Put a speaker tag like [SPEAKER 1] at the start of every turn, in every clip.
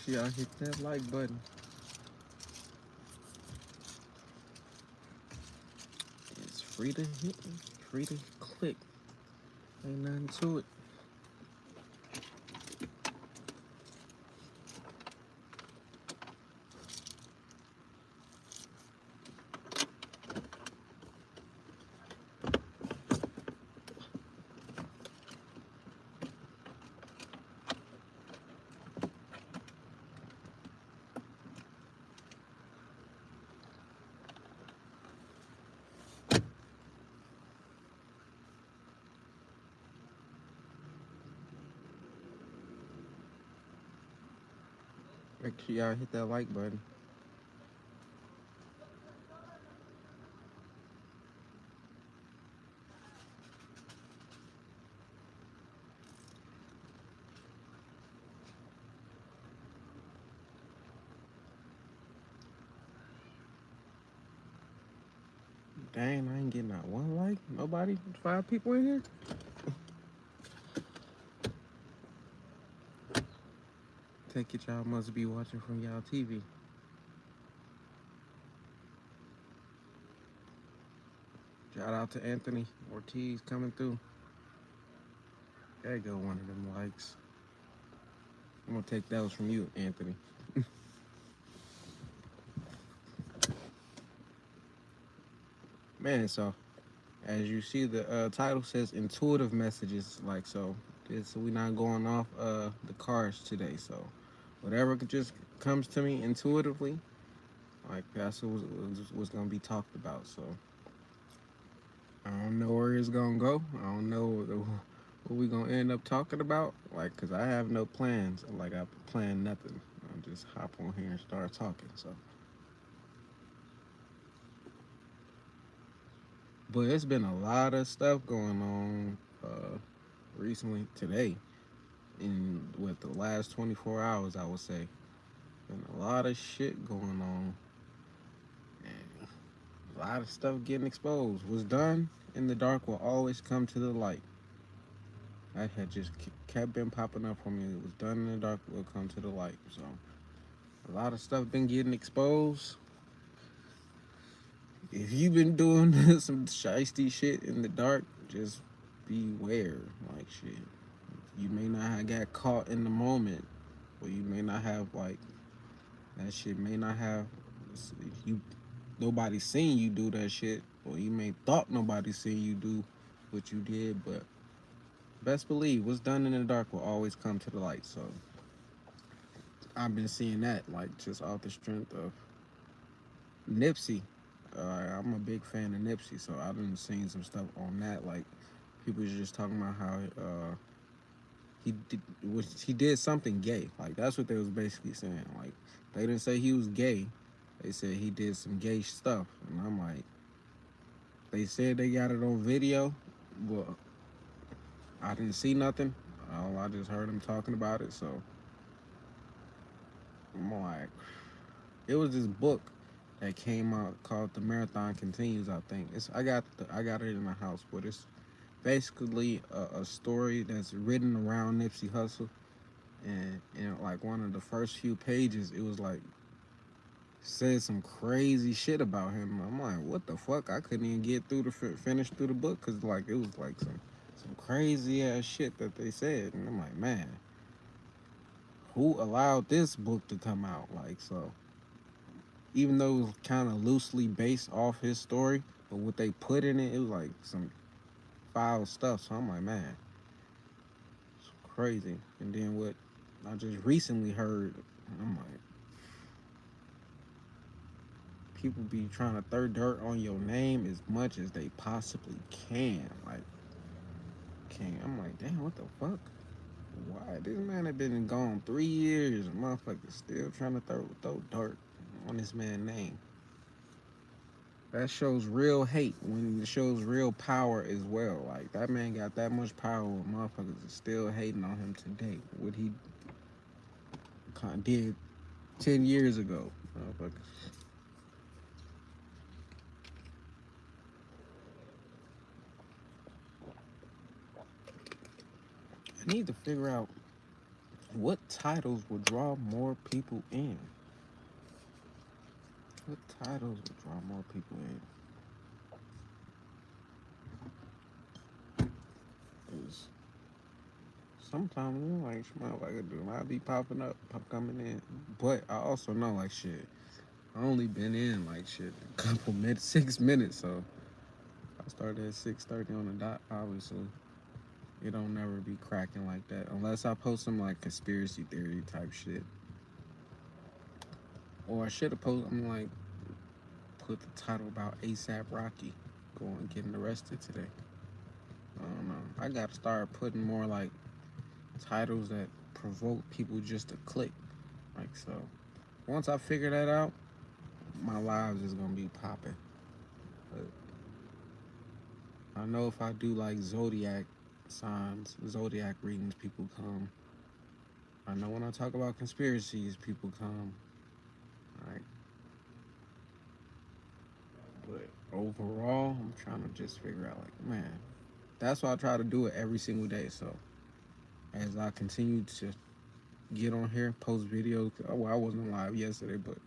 [SPEAKER 1] sure y'all hit that like button. It's free to hit, free to click. Ain't nothing to it. Make sure y'all hit that like button. Dang, I ain't getting not one like. Nobody? 5 people in here? Take it, y'all must be watching from y'all TV. Shout out to Anthony Ortiz coming through. There go one of them likes. I'm gonna take those from you, Anthony. Man, so as you see, the title says intuitive messages. Like, so it's, we not going off the cards today. So whatever just comes to me intuitively, like that's what's gonna be talked about. So I don't know where it's gonna go. I don't know what we gonna end up talking about. Like, cause I have no plans. Like I plan nothing. I just hop on here and start talking. So, but it's been a lot of stuff going on recently today. In with the last 24 hours, I would say, been a lot of shit going on, and a lot of stuff getting exposed. What's done in the dark will always come to the light. That had just kept been popping up for me. It was done in the dark will come to the light. So a lot of stuff been getting exposed. If you've been doing some shiesty shit in the dark, just beware. Like shit, you may not have got caught in the moment, or you may not have like that shit may not have you. Nobody seen you do that shit, or you may thought nobody seen you do what you did. But best believe, what's done in the dark will always come to the light. So I've been seeing that like just off the strength of Nipsey. I'm a big fan of Nipsey, so I've been seeing some stuff on that. Like people just talking about how he did something gay. Like that's what they was basically saying. Like they didn't say he was gay. They said he did some gay stuff, and I'm like, they said they got it on video, but I didn't see nothing. I just heard him talking about it, so I'm like, it was this book that came out called The Marathon Continues. I think I got it in the house, but it's basically a story that's written around Nipsey Hussle, and like one of the first few pages, it was like said some crazy shit about him. I'm like, what the fuck? I couldn't even get through the finish through the book because like it was like some crazy ass shit that they said, and I'm like, man, who allowed this book to come out? Like, so even though it was kind of loosely based off his story, but what they put in it, it was like some foul stuff. So I'm like, man, it's crazy. And then what I just recently heard, I'm like, people be trying to throw dirt on your name as much as they possibly can. Like, I'm like, damn, what the fuck? Why? This man had been gone 3 years. Motherfucker still trying to throw dirt on this man's name. That shows real hate when it shows real power as well. Like, that man got that much power, motherfuckers are still hating on him today. What he did 10 years ago. Motherfuckers. I need to figure out What titles would draw more people in? What titles would draw more people in? 'Cause sometimes I'm like, motherfucker, do I be popping up, coming in? But I also know like shit. I only been in like shit a couple minutes, 6 minutes. So I started at 6:30 on the dot. Obviously, it don't never be cracking like that unless I post some like conspiracy theory type shit. Or I should have posted. I'm like put the title about ASAP Rocky going getting arrested today. I don't know. I gotta start putting more like titles that provoke people just to click. Like so. Once I figure that out, my lives is gonna be popping. But I know if I do like zodiac signs, zodiac readings, people come. I know when I talk about conspiracies, people come. Right. But overall, I'm trying to just figure out like, man, that's why I try to do it every single day. So as I continue to get on here, post videos. Well, I wasn't live yesterday, but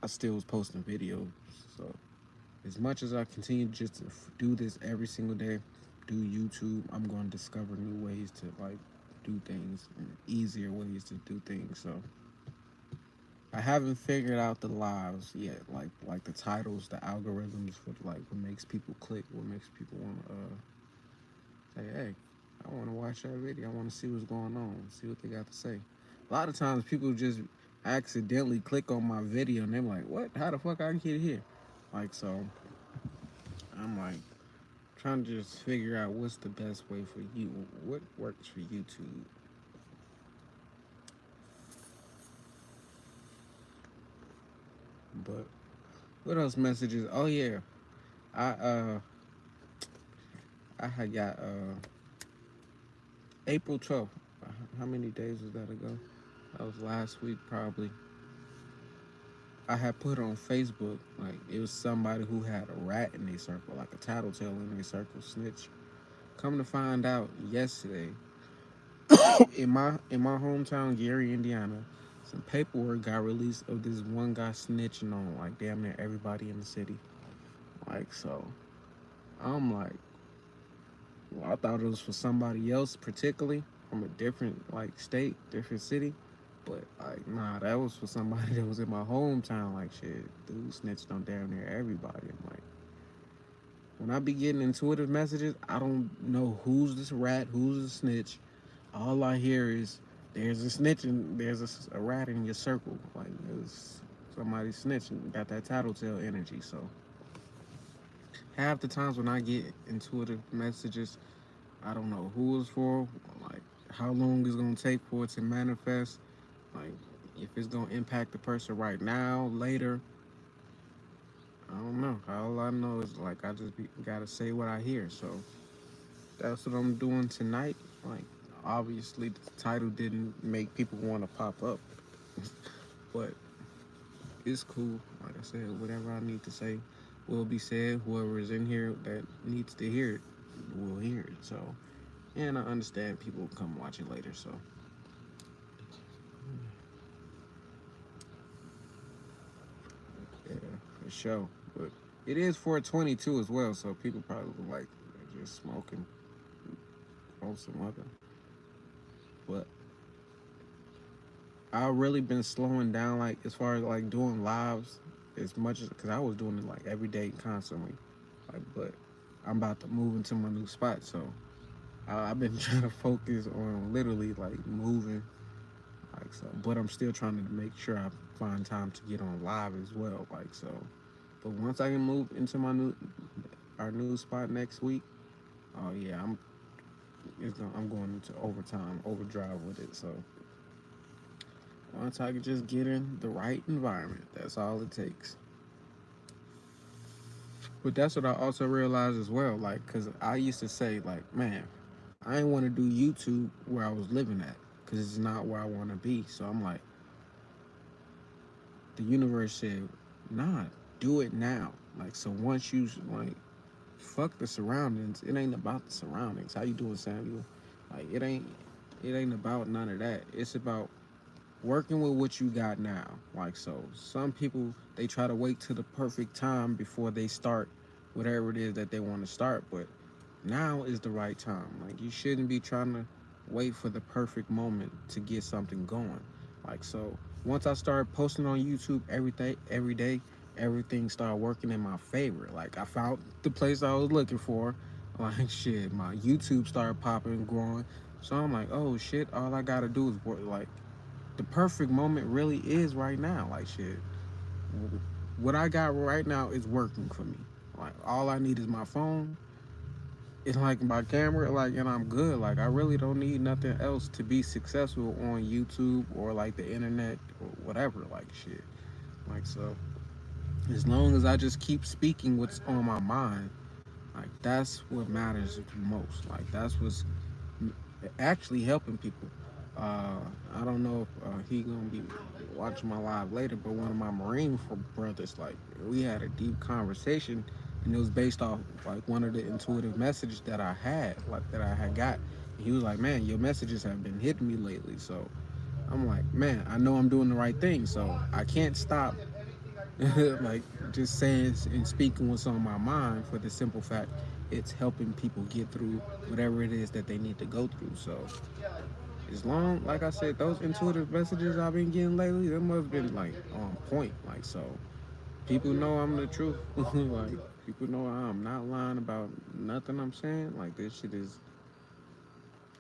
[SPEAKER 1] I still was posting videos. So as much as I continue just to do this every single day, do YouTube, I'm going to discover new ways to like do things and easier ways to do things. So I haven't figured out the lives yet, like the titles, the algorithms for like what makes people click, what makes people want to say, hey, I want to watch that video, I want to see what's going on, see what they got to say. A lot of times people just accidentally click on my video and they're like, what? How the fuck I get here? Like so, I'm like trying to just figure out what's the best way for you, what works for YouTube. But what else messages? Oh yeah, I I had got April 12th. How many days was that ago? That was last week, probably. I had put on Facebook, like, it was somebody who had a rat in their circle, like a tattletale in their circle, snitch. Come to find out yesterday, in my hometown, Gary, Indiana, some paperwork got released of this one guy snitching on, like, damn near everybody in the city. Like, so, I'm like, well, I thought it was for somebody else, particularly from a different, like, state, different city. But like, nah, that was for somebody that was in my hometown. Like, shit, dude snitched on damn near everybody. I'm like, when I be getting intuitive messages, I don't know who's this rat, who's the snitch. All I hear is there's a snitch and there's a rat in your circle. Like, there's somebody snitching, got that tattletale energy. So half the times when I get intuitive messages, I don't know who it's for, like how long it's gonna take for it to manifest. Like, if it's gonna impact the person right now, later, I don't know. All I know is like gotta say what I hear. So that's what I'm doing tonight. Like, obviously, the title didn't make people want to pop up, but it's cool. Like I said, whatever I need to say will be said. Whoever is in here that needs to hear it will hear it. So, and I understand people will come watch it later. So, yeah, for sure. But it is 422 as well, so people probably like just smoking on some other. But I've really been slowing down, like as far as like doing lives as much as because I was doing it like every day constantly. Like, but I'm about to move into my new spot, so I've been trying to focus on literally like moving, like so. But I'm still trying to make sure I find time to get on live as well, like so. But once I can move into our new spot next week, oh yeah, I'm going into overtime, overdrive with it. So once I can just get in the right environment, that's all it takes. But that's what I also realized as well, like, cause I used to say, like, man, I ain't want to do YouTube where I was living at, cause it's not where I want to be. So I'm like, the universe said, nah, do it now. Like, so once you like, fuck the surroundings. It ain't about the surroundings. How you doing, Samuel? Like, it ain't. It ain't about none of that. It's about working with what you got now. Like, so some people, they try to wait to the perfect time before they start whatever it is that they want to start, but now is the right time. Like, you shouldn't be trying to wait for the perfect moment to get something going. Like, so once I started posting on YouTube every day, everything started working in my favor. Like, I found the place I was looking for. Like, shit, my YouTube started popping and growing. So I'm like, oh shit, all I gotta do is work. Like, the perfect moment really is right now. Like, shit, what I got right now is working for me. Like, all I need is my phone. It's like my camera, like, and I'm good. Like, I really don't need nothing else to be successful on YouTube or like the internet or whatever. Like, shit. Like, so as long as I just keep speaking what's on my mind, like, that's what matters the most. Like, that's what's actually helping people. Uh, I don't know if he gonna be watching my live later, but one of my Marine brothers, like, we had a deep conversation, and it was based off like one of the intuitive messages that I had, like that I had got. And he was like, "Man, your messages have been hitting me lately." So I'm like, "Man, I know I'm doing the right thing, so I can't stop." Like, just saying and speaking what's on my mind, for the simple fact it's helping people get through whatever it is that they need to go through. So as long, like I said, those intuitive messages I've been getting lately, they must have been like on point. Like, so people know I'm the truth. Like, people know I'm not lying about nothing I'm saying. Like, this shit is.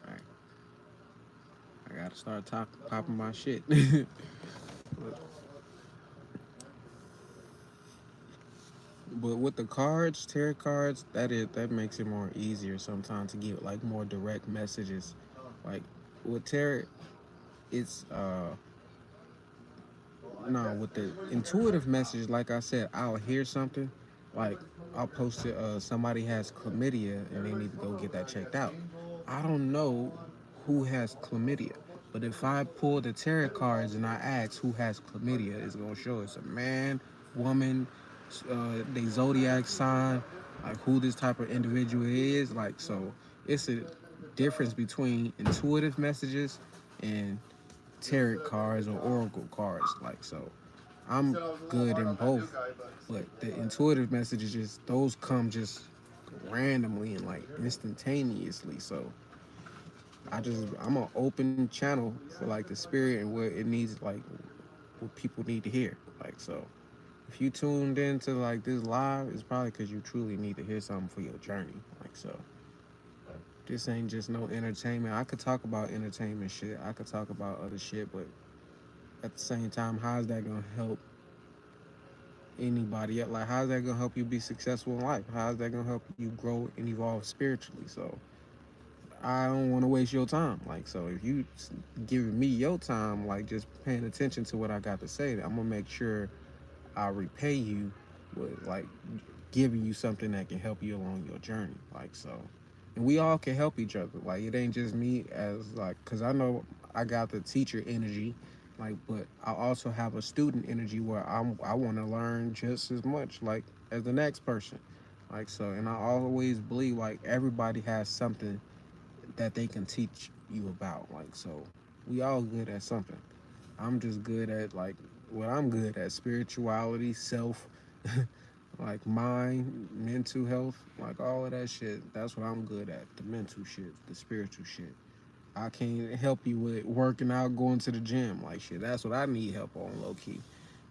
[SPEAKER 1] I gotta start popping my shit. But with the cards, tarot cards, that makes it more easier sometimes to get like more direct messages. Like with tarot, it's no, with the intuitive message, like I said, I'll hear something, like I'll post it. Somebody has chlamydia and they need to go get that checked out. I don't know who has chlamydia, but if I pull the tarot cards and I ask who has chlamydia, it's gonna show it's a man, woman, they zodiac sign, like who this type of individual is. Like, so it's a difference between intuitive messages and tarot cards or oracle cards. Like, so I'm good in both, but the intuitive messages, just those come just randomly and like instantaneously. So I'm an open channel for like the spirit and what it needs, like what people need to hear. Like, so if you tuned into like this live, it's probably because you truly need to hear something for your journey. Like, so this ain't just no entertainment. I could talk about entertainment shit. I could talk about other shit, but at the same time, how's that gonna help anybody else? Like, how's that gonna help you be successful in life? How's that gonna help you grow and evolve spiritually? So I don't want to waste your time. Like, so if you giving me your time, like just paying attention to what I got to say, I'm gonna make sure I repay you with like giving you something that can help you along your journey. Like, so, and we all can help each other. Like, it ain't just me as like, cause I know I got the teacher energy, like, but I also have a student energy where I want to learn just as much like as the next person. Like, so, and I always believe like everybody has something that they can teach you about. Like, so we all good at something. I'm just good at like what I'm good at: spirituality, self, like mind, mental health, like all of that shit. That's what I'm good at. The mental shit, the spiritual shit. I can't help you with working out, going to the gym. Like, shit, that's what I need help on, low key.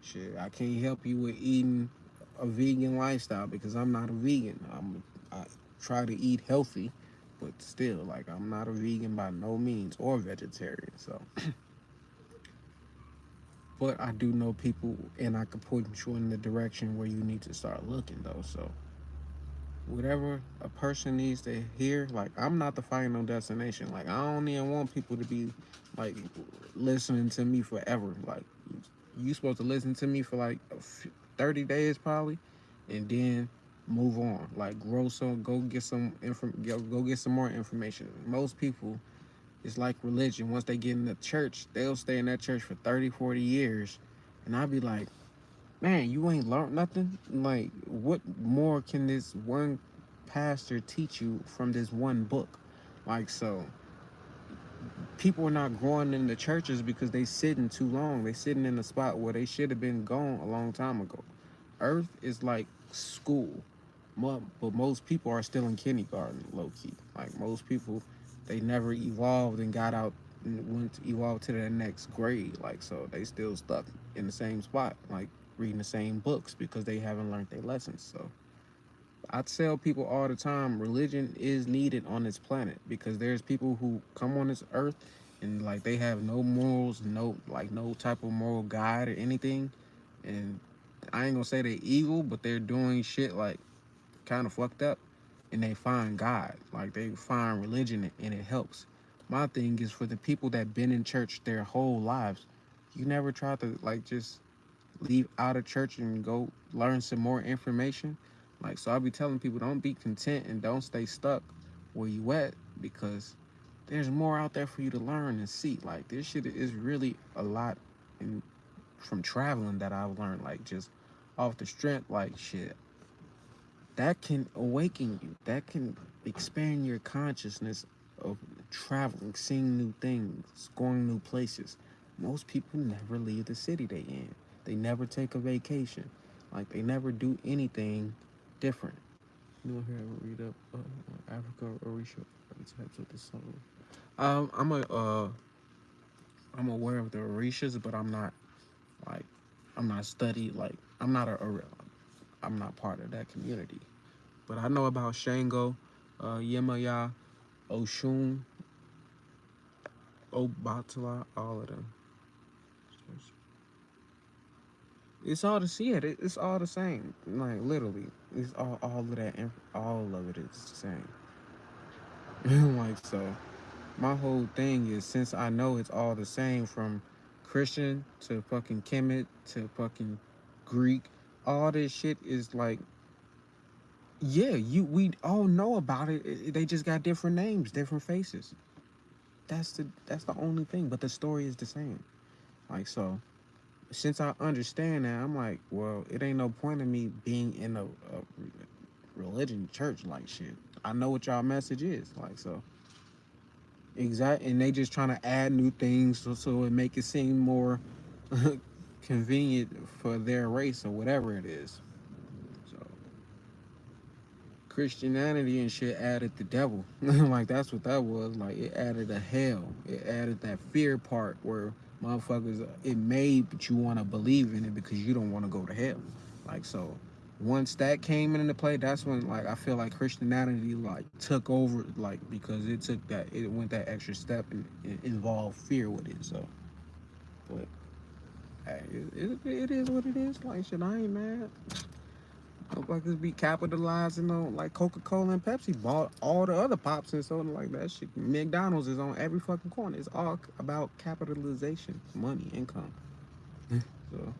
[SPEAKER 1] Shit, I can't help you with eating a vegan lifestyle because I'm not a vegan. I try to eat healthy, but still, like, I'm not a vegan by no means, or vegetarian. So, but I do know people, and I can point you in the direction where you need to start looking, though. So, whatever a person needs to hear, like, I'm not the final destination. Like, I don't even want people to be like listening to me forever. Like, you supposed to listen to me for like 30 days probably, and then move on. Like, grow some, go get some more information. Most people, it's like religion. Once they get in the church, they'll stay in that church for 30, 40 years, and I'll be like, man, you ain't learned nothing? Like, what more can this one pastor teach you from this one book? Like, so people are not growing in the churches because they sitting too long. They sitting in a spot where they should have been gone a long time ago. Earth is like school, but most people are still in kindergarten, low key. Like most people, they never evolved and got out and went to evolve to the next grade. Like so, they still stuck in the same spot, like reading the same books because they haven't learned their lessons. So I tell people all the time, religion is needed on this planet because there's people who come on this earth and like they have no morals, no type of moral guide or anything, and I ain't gonna say they're evil, but they're doing shit like kind of fucked up, and they find God, like they find religion and it helps. My thing is for the people that been in church their whole lives, you never try to like just leave out of church and go learn some more information. Like so I'll be telling people don't be content and don't stay stuck where you at because there's more out there for you to learn and see. Like this shit is really a lot in from traveling that I've learned like just off the strength like shit that can awaken you. That can expand your consciousness of traveling, seeing new things, going new places. Most people never leave the city they in. They never take a vacation. Like they never do anything different. You know, here I read up Africa Orisha types of the soul. Um, I'm a uh, I'm aware of the Orishas, but like I'm not studied like I'm not part of that community. But I know about Shango, Yemaya, Oshun, Obatala, all of them. It's all to see it. It's all the same. Like literally, it's all of that. All of it is the same. Like so, my whole thing is since I know it's all the same from Christian to fucking Kemet to fucking Greek, all this shit is like yeah, we all know about it. They just got different names, different faces. That's the only thing, but the story is the same. Like so, since I understand that, I'm like, well, it ain't no point in me being in a religion church like shit. I know what y'all message is like so. Exact, and they just trying to add new things so it make it seem more convenient for their race or whatever it is. So Christianity and shit added the devil. Like that's what that was. Like it added a hell. It added that fear part where motherfuckers it made you want to believe in it because you don't want to go to hell. Like so once that came into play, that's when like I feel like Christianity like took over like because it went that extra step and it involved fear with it. So but hey, it is what it is. Like shit, I ain't mad. Motherfuckers be capitalizing on like Coca-Cola and Pepsi bought all the other pops and soda like that shit. McDonald's is on every fucking corner. It's all about capitalization, money, income. So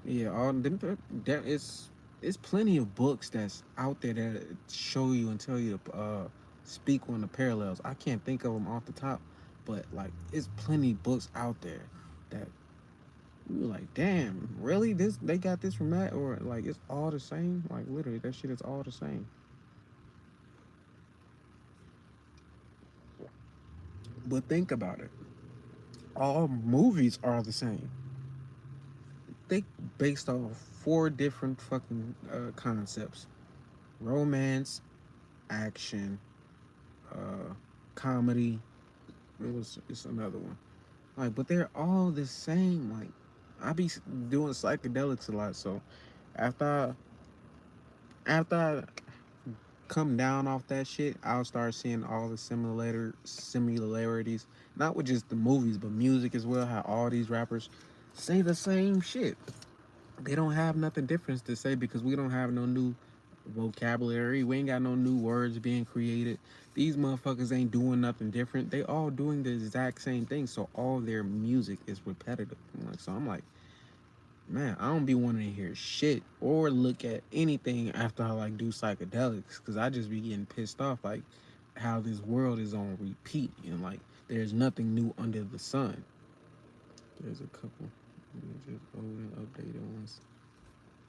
[SPEAKER 1] yeah, all them there is it's plenty of books that's out there that show you and tell you to speak on the parallels. I can't think of them off the top, but like it's plenty of books out there that you're like, damn, really? This they got this from that, or like it's all the same? Like literally, that shit is all the same. But think about it. All movies are the same. They based off four different fucking concepts: romance, action, uh, comedy. It's another one. Like, but they're all the same. Like, I be doing psychedelics a lot, so after after come down off that shit, I'll start seeing all the similarities, not with just the movies, but music as well. How all these rappers say the same shit. They don't have nothing different to say because we don't have no new vocabulary. We ain't got no new words being created. These motherfuckers ain't doing nothing different. They all doing the exact same thing. So all their music is repetitive. So I'm like, man, I don't be wanting to hear shit or look at anything after I like do psychedelics because I just be getting pissed off like how this world is on repeat and like there's nothing new under the sun. There's a couple just old and updated ones.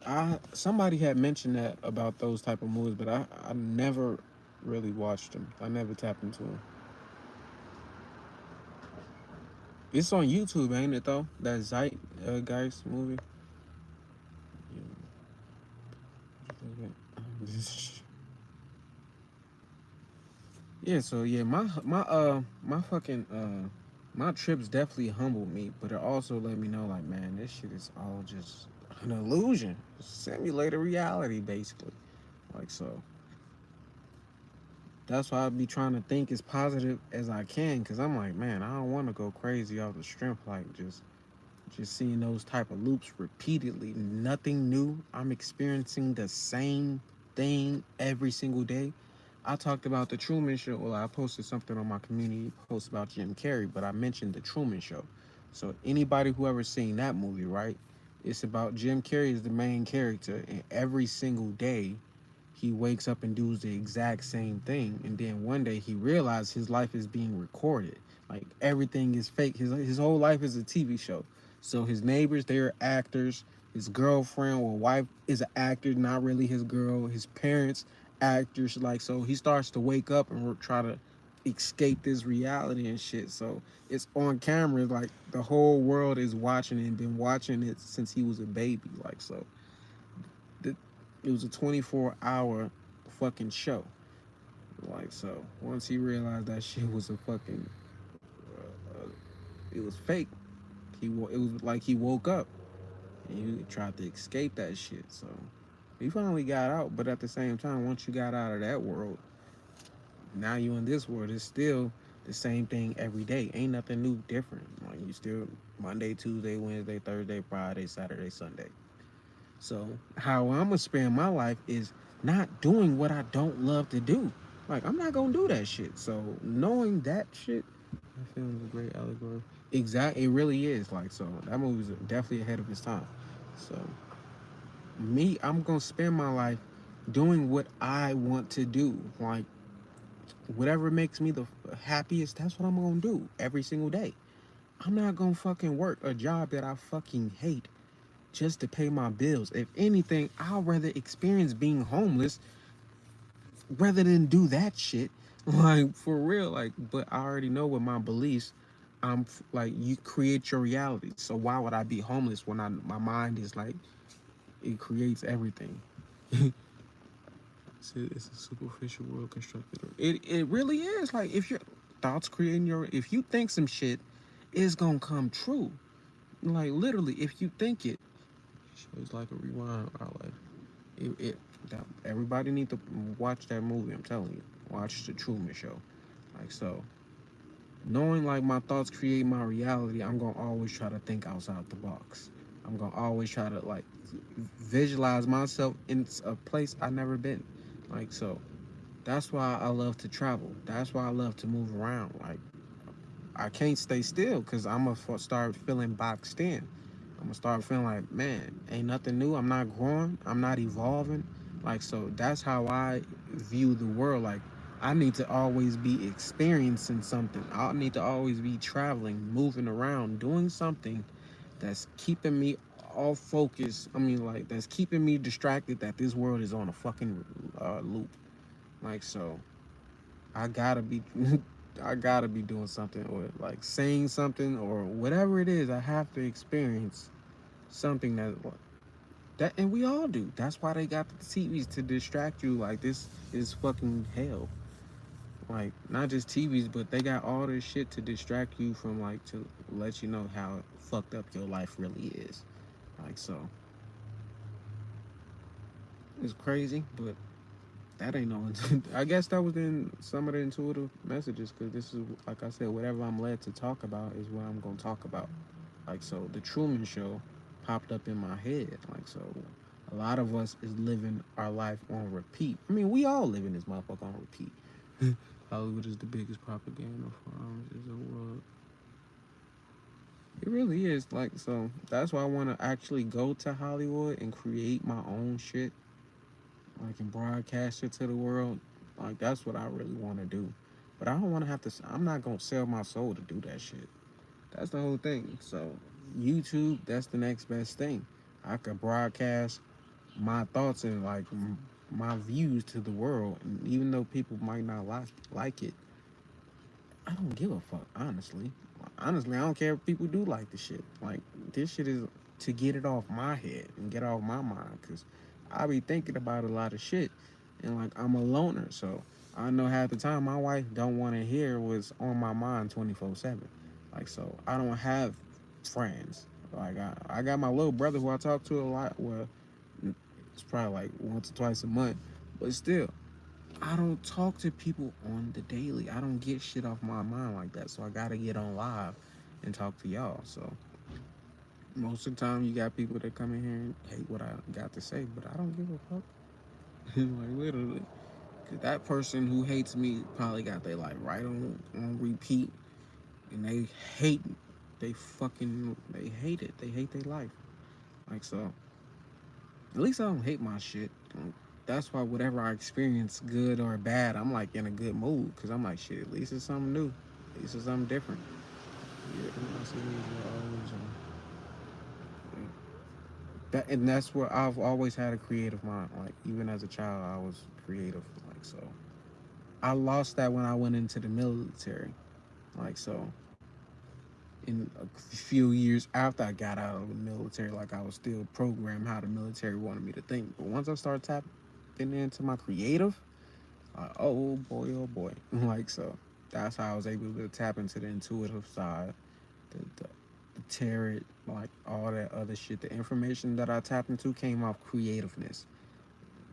[SPEAKER 1] I somebody had mentioned that about those type of movies, but I never really watched them. I never tapped into them. It's on YouTube, ain't it though? That Geist movie. Yeah, so yeah, my fucking my trips definitely humbled me, but it also let me know like, man, this shit is all just an illusion, simulated reality, basically. Like so, that's why I be trying to think as positive as I can, cause I'm like, man, I don't want to go crazy off the strength, like just seeing those type of loops repeatedly, nothing new. I'm experiencing the same thing every single day. I talked about the Truman Show. Well, I posted something on my community post about Jim Carrey, but I mentioned the Truman Show. So anybody who ever seen that movie, right? It's about Jim Carrey is the main character, and every single day he wakes up and does the exact same thing, and then one day he realizes his life is being recorded, like everything is fake. His whole life is a TV show. So his neighbors, they're actors. His girlfriend or wife is an actor, not really his girl. His parents, actors. Like, so he starts to wake up and try to escape this reality and shit. So it's on camera, like the whole world is watching it and been watching it since he was a baby. Like, so the, it was a 24-hour fucking show. Like, so once he realized that shit was a fucking, it was fake. It was like he woke up and he tried to escape that shit. So he finally got out, but at the same time, once you got out of that world, now you in this world. It's still the same thing every day. Ain't nothing new, different. Like you still Monday, Tuesday, Wednesday, Thursday, Friday, Saturday, Sunday. So how I'm gonna spend my life is not doing what I don't love to do. Like I'm not gonna do that shit. So knowing that shit, that film is a great allegory. Exactly, it really is. Like so, that movie was definitely ahead of its time. So me, I'm gonna spend my life doing what I want to do. Like whatever makes me the happiest, that's what I'm gonna do every single day. I'm not gonna fucking work a job that I fucking hate just to pay my bills. If anything, I'll rather experience being homeless rather than do that shit. Like for real, like. But I already know with my beliefs, like you create your reality. So why would I be homeless when my mind is like it creates everything? It's a superficial world constructed. It really is. Like if your thoughts creating your, if you think some shit, it's gonna come true. Like literally, if you think it, shows like a rewind of our life. It that, everybody need to watch that movie. I'm telling you, watch the Truman Show. Like so, knowing like my thoughts create my reality, I'm gonna always try to think outside the box. I'm gonna always try to like visualize myself in a place I never been. Like so, that's why I love to travel. That's why I love to move around. Like I can't stay still because I'm gonna start feeling boxed in. I'm gonna start feeling like, man, ain't nothing new. I'm not growing. I'm not evolving. Like so, that's how I view the world. Like I need to always be experiencing something. I need to always be traveling, moving around, doing something that's keeping me all focused. I mean, like that's keeping me distracted. That this world is on a fucking loop. Like so, I gotta be I gotta be doing something or like saying something or whatever it is. I have to experience something that and we all do. That's why they got the TVs to distract you. Like this is fucking hell. Like not just TVs, but they got all this shit to distract you from like to let you know how fucked up your life really is. Like so, it's crazy, but that ain't no. I guess that was in some of the intuitive messages because this is like I said, whatever I'm led to talk about is what I'm gonna talk about. Like so, the Truman Show popped up in my head. Like so, a lot of us is living our life on repeat. I mean, we all living this motherfucker on repeat. Hollywood is the biggest propaganda farm in the world. It really is. Like so, that's why I want to actually go to Hollywood and create my own shit. Like and broadcast it to the world. Like that's what I really want to do. But I don't want to have to. I'm not gonna sell my soul to do that shit. That's the whole thing. So YouTube, that's the next best thing. I could broadcast my thoughts and like my views to the world, and even though people might not like it, I don't give a fuck, honestly. Honestly, I don't care if people do like the shit. Like, this shit is to get it off my head and get off my mind. Because I be thinking about a lot of shit. And, like, I'm a loner. So, I know half the time my wife don't want to hear what's on my mind 24/7. Like, so, I don't have friends. Like, I got my little brother who I talk to a lot. Well, it's probably like once or twice a month. But still, I don't talk to people on the daily. I don't get shit off my mind like that. So I gotta get on live and talk to y'all. So most of the time you got people that come in here and hate what I got to say, but I don't give a fuck. Like literally. Cause that person who hates me probably got their like right on repeat and they hate they hate it. They hate their life. Like so at least I don't hate my shit. That's why whatever I experience, good or bad, I'm like in a good mood because I'm like, shit, at least it's something new. At least it's something different. Yeah, and that's where I've always had a creative mind. Like even as a child, I was creative. Like so, I lost that when I went into the military. Like so, in a few years after I got out of the military, like I was still programmed how the military wanted me to think. But once I started tapping into my creative, oh boy, like so. That's how I was able to tap into the intuitive side, the tarot, like all that other shit. The information that I tapped into came off creativeness,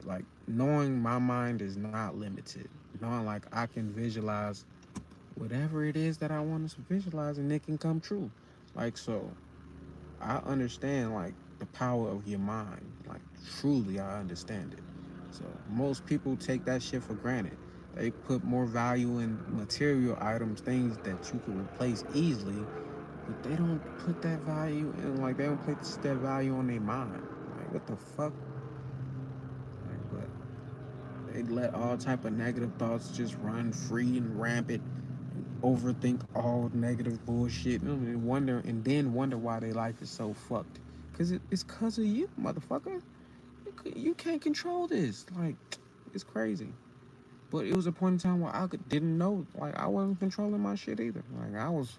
[SPEAKER 1] like knowing my mind is not limited, knowing like I can visualize whatever it is that I want to visualize and it can come true. Like so, I understand like the power of your mind. Like truly, I understand it. So most people take that shit for granted. They put more value in material items, things that you can replace easily, but they don't put that value in. Like they don't place that value on their mind. Like what the fuck? Like, but they let all type of negative thoughts just run free and rampant, and overthink all negative bullshit, and wonder why their life is so fucked. It's cause of you, motherfucker. You can't control this. Like, it's crazy. But it was a point in time where didn't know. Like, I wasn't controlling my shit either. Like, I was.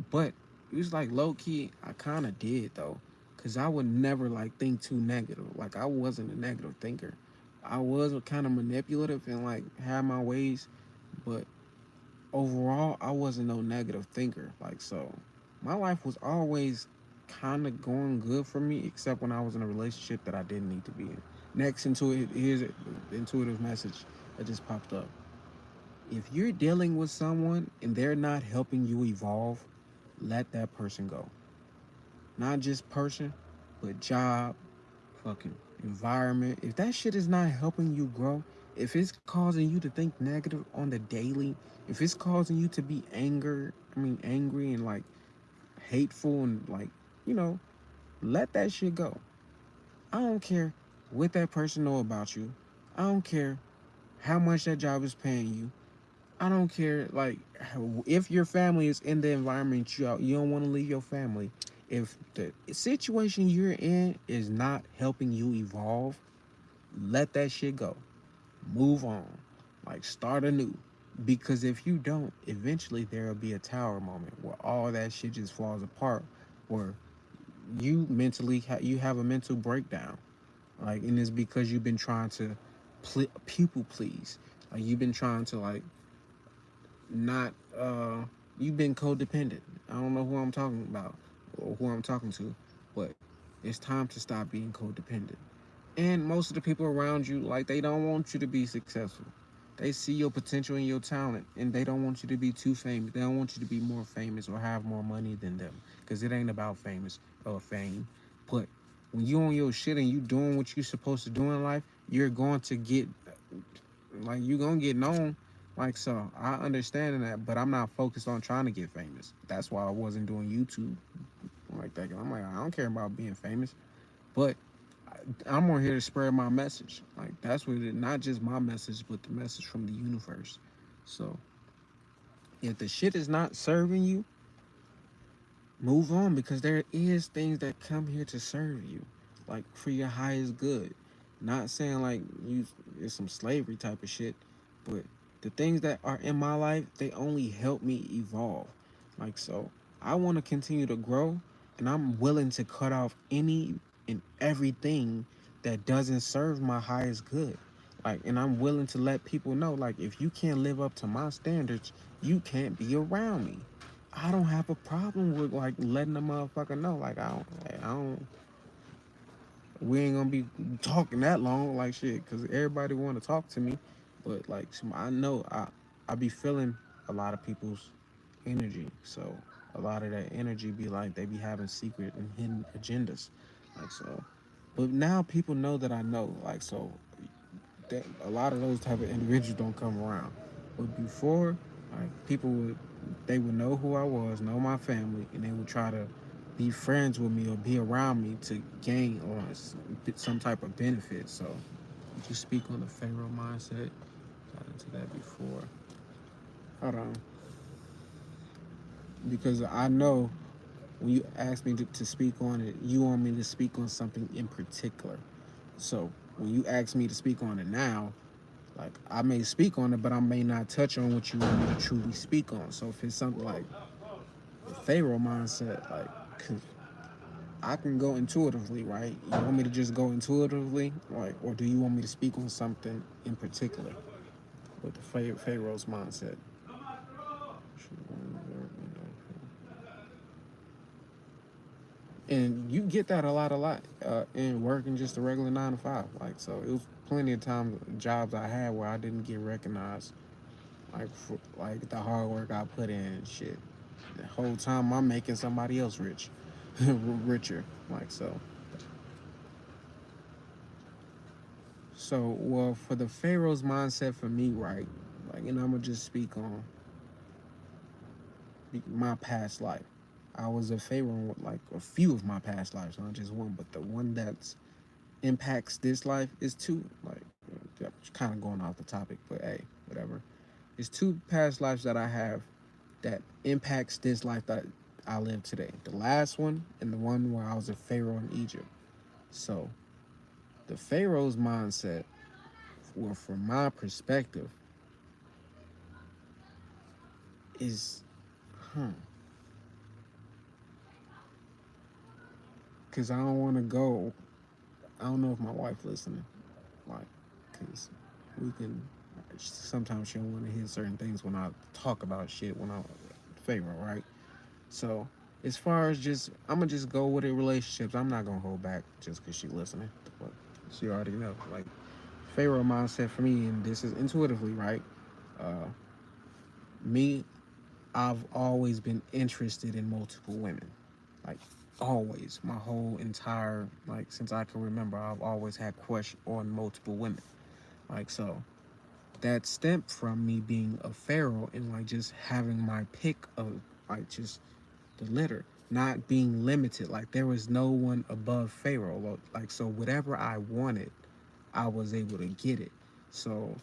[SPEAKER 1] But it was like low key. I kind of did though, cause I would never like think too negative. Like, I wasn't a negative thinker. I was kind of manipulative and like had my ways, but overall, I wasn't no negative thinker. Like, so my life was always kind of going good for me, except when I was in a relationship that I didn't need to be in. Next, here's the intuitive message that just popped up. If you're dealing with someone and they're not helping you evolve, let that person go. Not just person, but job, fucking environment. If that shit is not helping you grow, if it's causing you to think negative on the daily, if it's causing you to be angry and like hateful and like, you know, let that shit go. I don't care what that person know about you. I don't care how much that job is paying you. I don't care like if your family is in the environment you don't want to leave your family. If the situation you're in is not helping you evolve, let that shit go. Move on. Like start anew. Because if you don't, eventually there'll be a tower moment where all that shit just falls apart, where you have a mental breakdown. Like, and it's because you've been trying to people please. Like you've been trying to like not you've been codependent. I don't know who I'm talking about or who I'm talking to, but it's time to stop being codependent. And most of the people around you, like, they don't want you to be successful. They see your potential and your talent, and they don't want you to be too famous. They don't want you to be more famous or have more money than them, because it ain't about famous or fame. But when you on your shit and you doing what you're supposed to do in life, you're going to get, like, you're going to get known. Like, so I understand that, but I'm not focused on trying to get famous. That's why I wasn't doing YouTube like that. I'm like, I don't care about being famous, but I'm more here to spread my message. Like that's what it, not just my message, but the message from the universe. So if the shit is not serving you, move on because there is things that come here to serve you, like for your highest good. Not saying like you it's some slavery type of shit, but the things that are in my life, they only help me evolve. Like, so I want to continue to grow, and I'm willing to cut off any and everything that doesn't serve my highest good. Like, and I'm willing to let people know, like, if you can't live up to my standards, you can't be around me. I don't have a problem with like letting the motherfucker know. Like, I don't, we ain't gonna be talking that long, like shit, because everybody want to talk to me. But like, I know I be feeling a lot of people's energy. So a lot of that energy be like they be having secret and hidden agendas. Like, so, but now people know that I know. Like, so that a lot of those type of individuals don't come around. But before, like, people would, they would know who I was, know my family, and they would try to be friends with me or be around me to gain or some type of benefit. So, would you speak on the Pharaoh mindset? Got into that before. Hold on, because I know when you ask me to speak on it, you want me to speak on something in particular. So when you ask me to speak on it now, like I may speak on it, but I may not touch on what you want me to truly speak on. So if it's something like the Pharaoh mindset, like, cause I can go intuitively, right? You want me to just go intuitively, like, or do you want me to speak on something in particular with the Pharaoh's mindset? And you get that a lot in working just a regular 9 to 5. Like, so it was plenty of times jobs I had where I didn't get recognized, like for like the hard work I put in and shit. The whole time I'm making somebody else rich, richer. Like, so. So well, for the Pharaoh's mindset for me, right? Like, and I'm gonna just speak on my past life. I was a Pharaoh with like a few of my past lives, not just one, but the one that's impacts this life is two. Like, kind of going off the topic, but hey, whatever. It's two past lives that I have that impacts this life that I live today. The last one and the one where I was a Pharaoh in Egypt. So the Pharaoh's mindset, well, from my perspective, is, huh? Because I don't want to go. I don't know if my wife listening, like, because we can. Sometimes she don't want to hear certain things when I talk about shit when I'm Pharaoh, right? So as far as just, I'm gonna just go with it. Relationships, I'm not gonna hold back just because she listening. But she already know. Like, Pharaoh mindset for me, and this is intuitively right. Uh, me, I've always been interested in multiple women. Like, always, my whole entire, like, since I can remember, I've always had crush on multiple women. Like, so that stemmed from me being a Pharaoh and like just having my pick of like just the litter, not being limited. Like, there was no one above Pharaoh. Like, so whatever I wanted, I was able to get it. So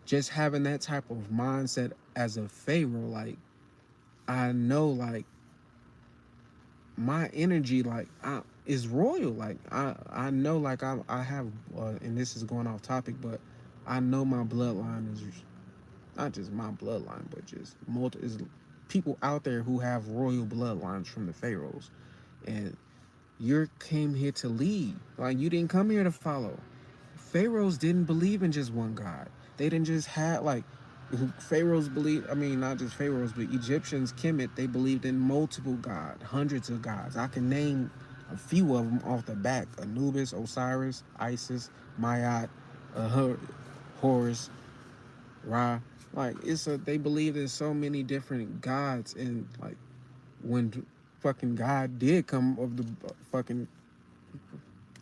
[SPEAKER 1] just having that type of mindset as a Pharaoh, like, I know, like, my energy, like, is royal. Like, I know, like, I have, and this is going off topic, but I know my bloodline is not just my bloodline, but just is people out there who have royal bloodlines from the pharaohs, and you came here to lead. Like, you didn't come here to follow. Pharaohs didn't believe in just one god. They didn't just have like pharaohs believe. I mean, not just pharaohs, but Egyptians, Kemet. They believed in multiple gods, hundreds of gods. I can name a few of them off the back: Anubis, Osiris, Isis, Mayat, Horus, Ra. Like, they believed in so many different gods, and like when fucking God did come of the fucking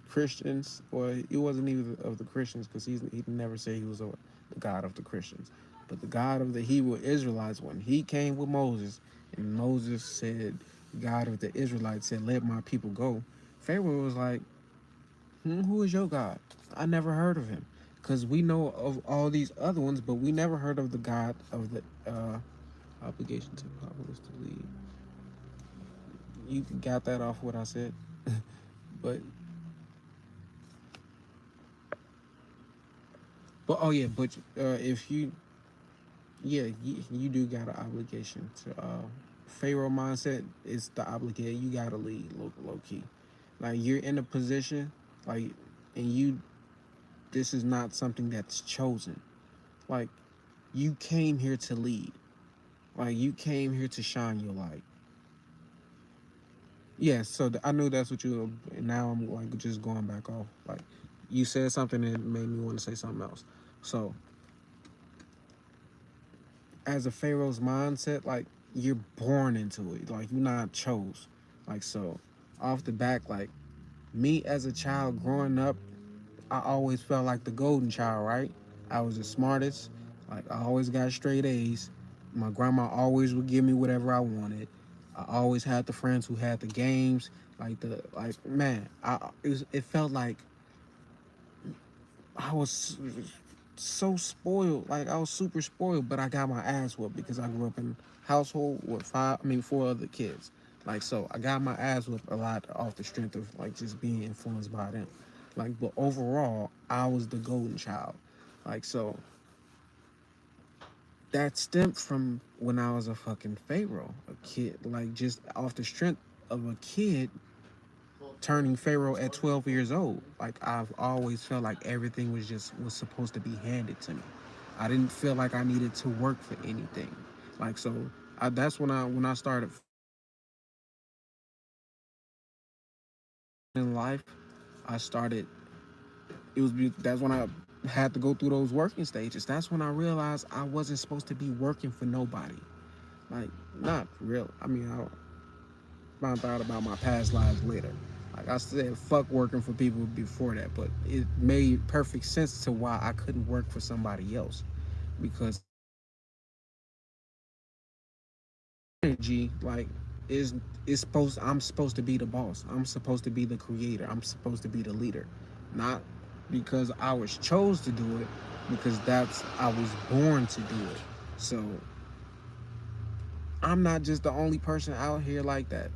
[SPEAKER 1] Christians, or he wasn't even of the Christians because he never said he was the God of the Christians, but the God of the Hebrew Israelites. When he came with Moses, and Moses said, God of the Israelites said, "Let my people go." Pharaoh was like, "Who is your God? I never heard of him." Because we know of all these other ones, but we never heard of the God of the obligation to populace to lead. You got that off what I said, but oh yeah, but if you Yeah, you do got an obligation to Pharaoh mindset is the obligation. You gotta lead low key. Like you're in a position, like, and you, this is not something that's chosen. Like you came here to lead. Like you came here to shine your light. Yeah, so I knew that's what you. Now I'm like just going back off. Like you said something that made me want to say something else. So as a Pharaoh's mindset, like you're born into it. Like you're not chose. Like so, off the back, like me as a child growing up, I always felt like the golden child, right? I was the smartest. Like I always got straight A's. My grandma always would give me whatever I wanted. I always had the friends who had the games. Like man, it felt like I was so spoiled. Like I was super spoiled, but I got my ass whooped because I grew up in a household with four other kids. Like so, I got my ass whooped a lot off the strength of like just being influenced by them. Like, but overall, I was the golden child. Like so, that stemmed from when I was a fucking pharaoh, a kid. Like just off the strength of a kid turning pharaoh at 12 years old. Like I've always felt like everything was supposed to be handed to me. I didn't feel like I needed to work for anything. Like so, that's when I started in life. I started. That's when I had to go through those working stages. That's when I realized I wasn't supposed to be working for nobody. Like not real. I mean, I found out about my past lives later. Like I said, fuck working for people before that, but it made perfect sense to why I couldn't work for somebody else because energy like is supposed I'm supposed to be the boss. I'm supposed to be the creator. I'm supposed to be the leader. Not because I was chose to do it, because that's I was born to do it. So I'm not just the only person out here like that.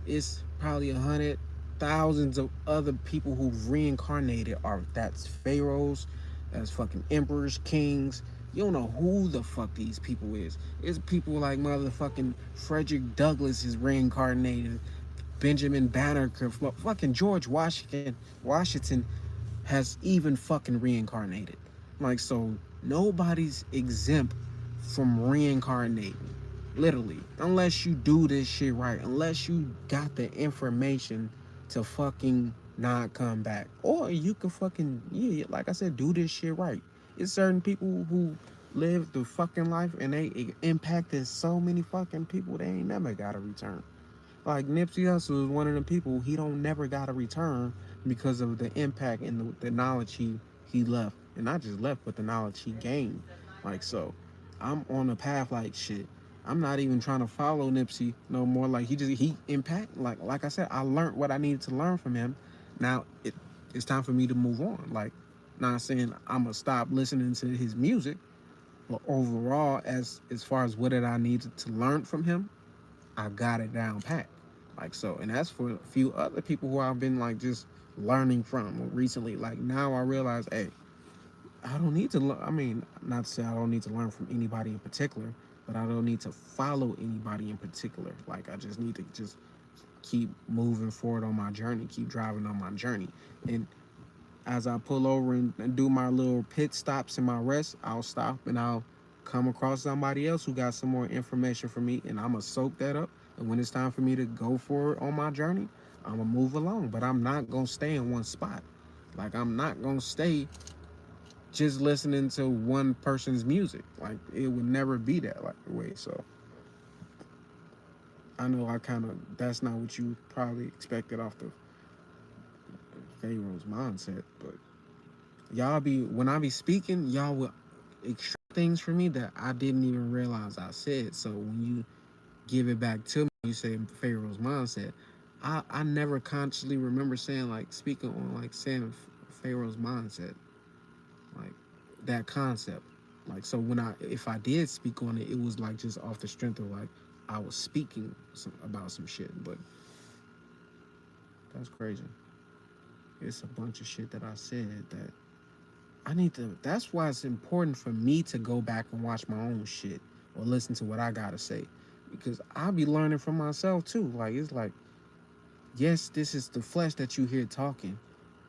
[SPEAKER 1] It's probably 100 thousands of other people who've reincarnated are that's pharaohs, that's fucking emperors, kings. You don't know who the fuck these people is. It's people like motherfucking Frederick Douglass is reincarnated, Benjamin Banneker, fucking George Washington has even fucking reincarnated. Like so, nobody's exempt from reincarnating. Literally, unless you do this shit right, unless you got the information to fucking not come back, or you can fucking yeah, like I said, do this shit right. It's certain people who live the fucking life and they impacted so many fucking people they ain't never gotta return. Like Nipsey Hussle is one of the people he don't never got a return because of the impact and the knowledge he left, and not just left, but the knowledge he gained. Like so, I'm on a path like shit. I'm not even trying to follow Nipsey no more. Like he impact. Like I said, I learned what I needed to learn from him. Now it's time for me to move on. Like, not saying I'm gonna stop listening to his music, but overall, as far as what did I need to learn from him, I got it down pat. Like so, and that's for a few other people who I've been like just learning from recently. Like now I realize, hey, I don't need to. I mean, not to say I don't need to learn from anybody in particular, but I don't need to follow anybody in particular. Like I just need to just keep moving forward on my journey, keep driving on my journey, and as I pull over and do my little pit stops and my rest, I'll stop and I'll come across somebody else who got some more information for me, and I'm gonna soak that up. And when it's time for me to go forward on my journey, I'm gonna move along. But I'm not gonna stay in one spot. Like I'm not gonna stay just listening to one person's music. Like it would never be that like way. So I know I kind of that's not what you probably expected off the Pharaoh's mindset, but y'all be when I be speaking, y'all will extract things from me that I didn't even realize I said. So when you give it back to me, you say Pharaoh's mindset. I never consciously remember saying like speaking on like saying Pharaoh's mindset, like that concept. Like so when I if I did speak on it, it was like just off the strength of like I was speaking about some shit. But that's crazy. It's a bunch of shit that I said that I need to. That's why it's important for me to go back and watch my own shit or listen to what I gotta say, because I'll be learning from myself too. Like it's like, yes, this is the flesh that you hear talking,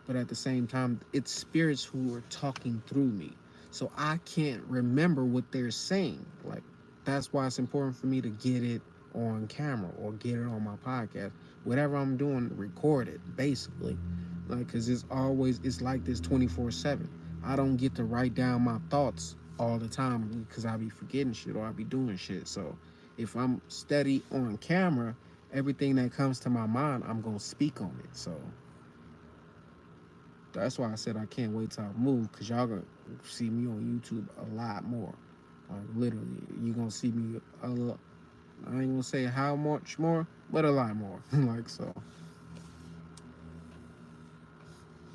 [SPEAKER 1] but at the same time, it's spirits who are talking through me. So I can't remember what they're saying. Like, that's why it's important for me to get it on camera or get it on my podcast. Whatever I'm doing, record it, basically. Like, because it's like this 24/7. I don't get to write down my thoughts all the time because I be forgetting shit or I be doing shit. So if I'm steady on camera, everything that comes to my mind, I'm going to speak on it. So that's why I said I can't wait till I move, because y'all gonna see me on YouTube a lot more. Like literally, you gonna see me a lot. I ain't gonna say how much more, but a lot more. Like so.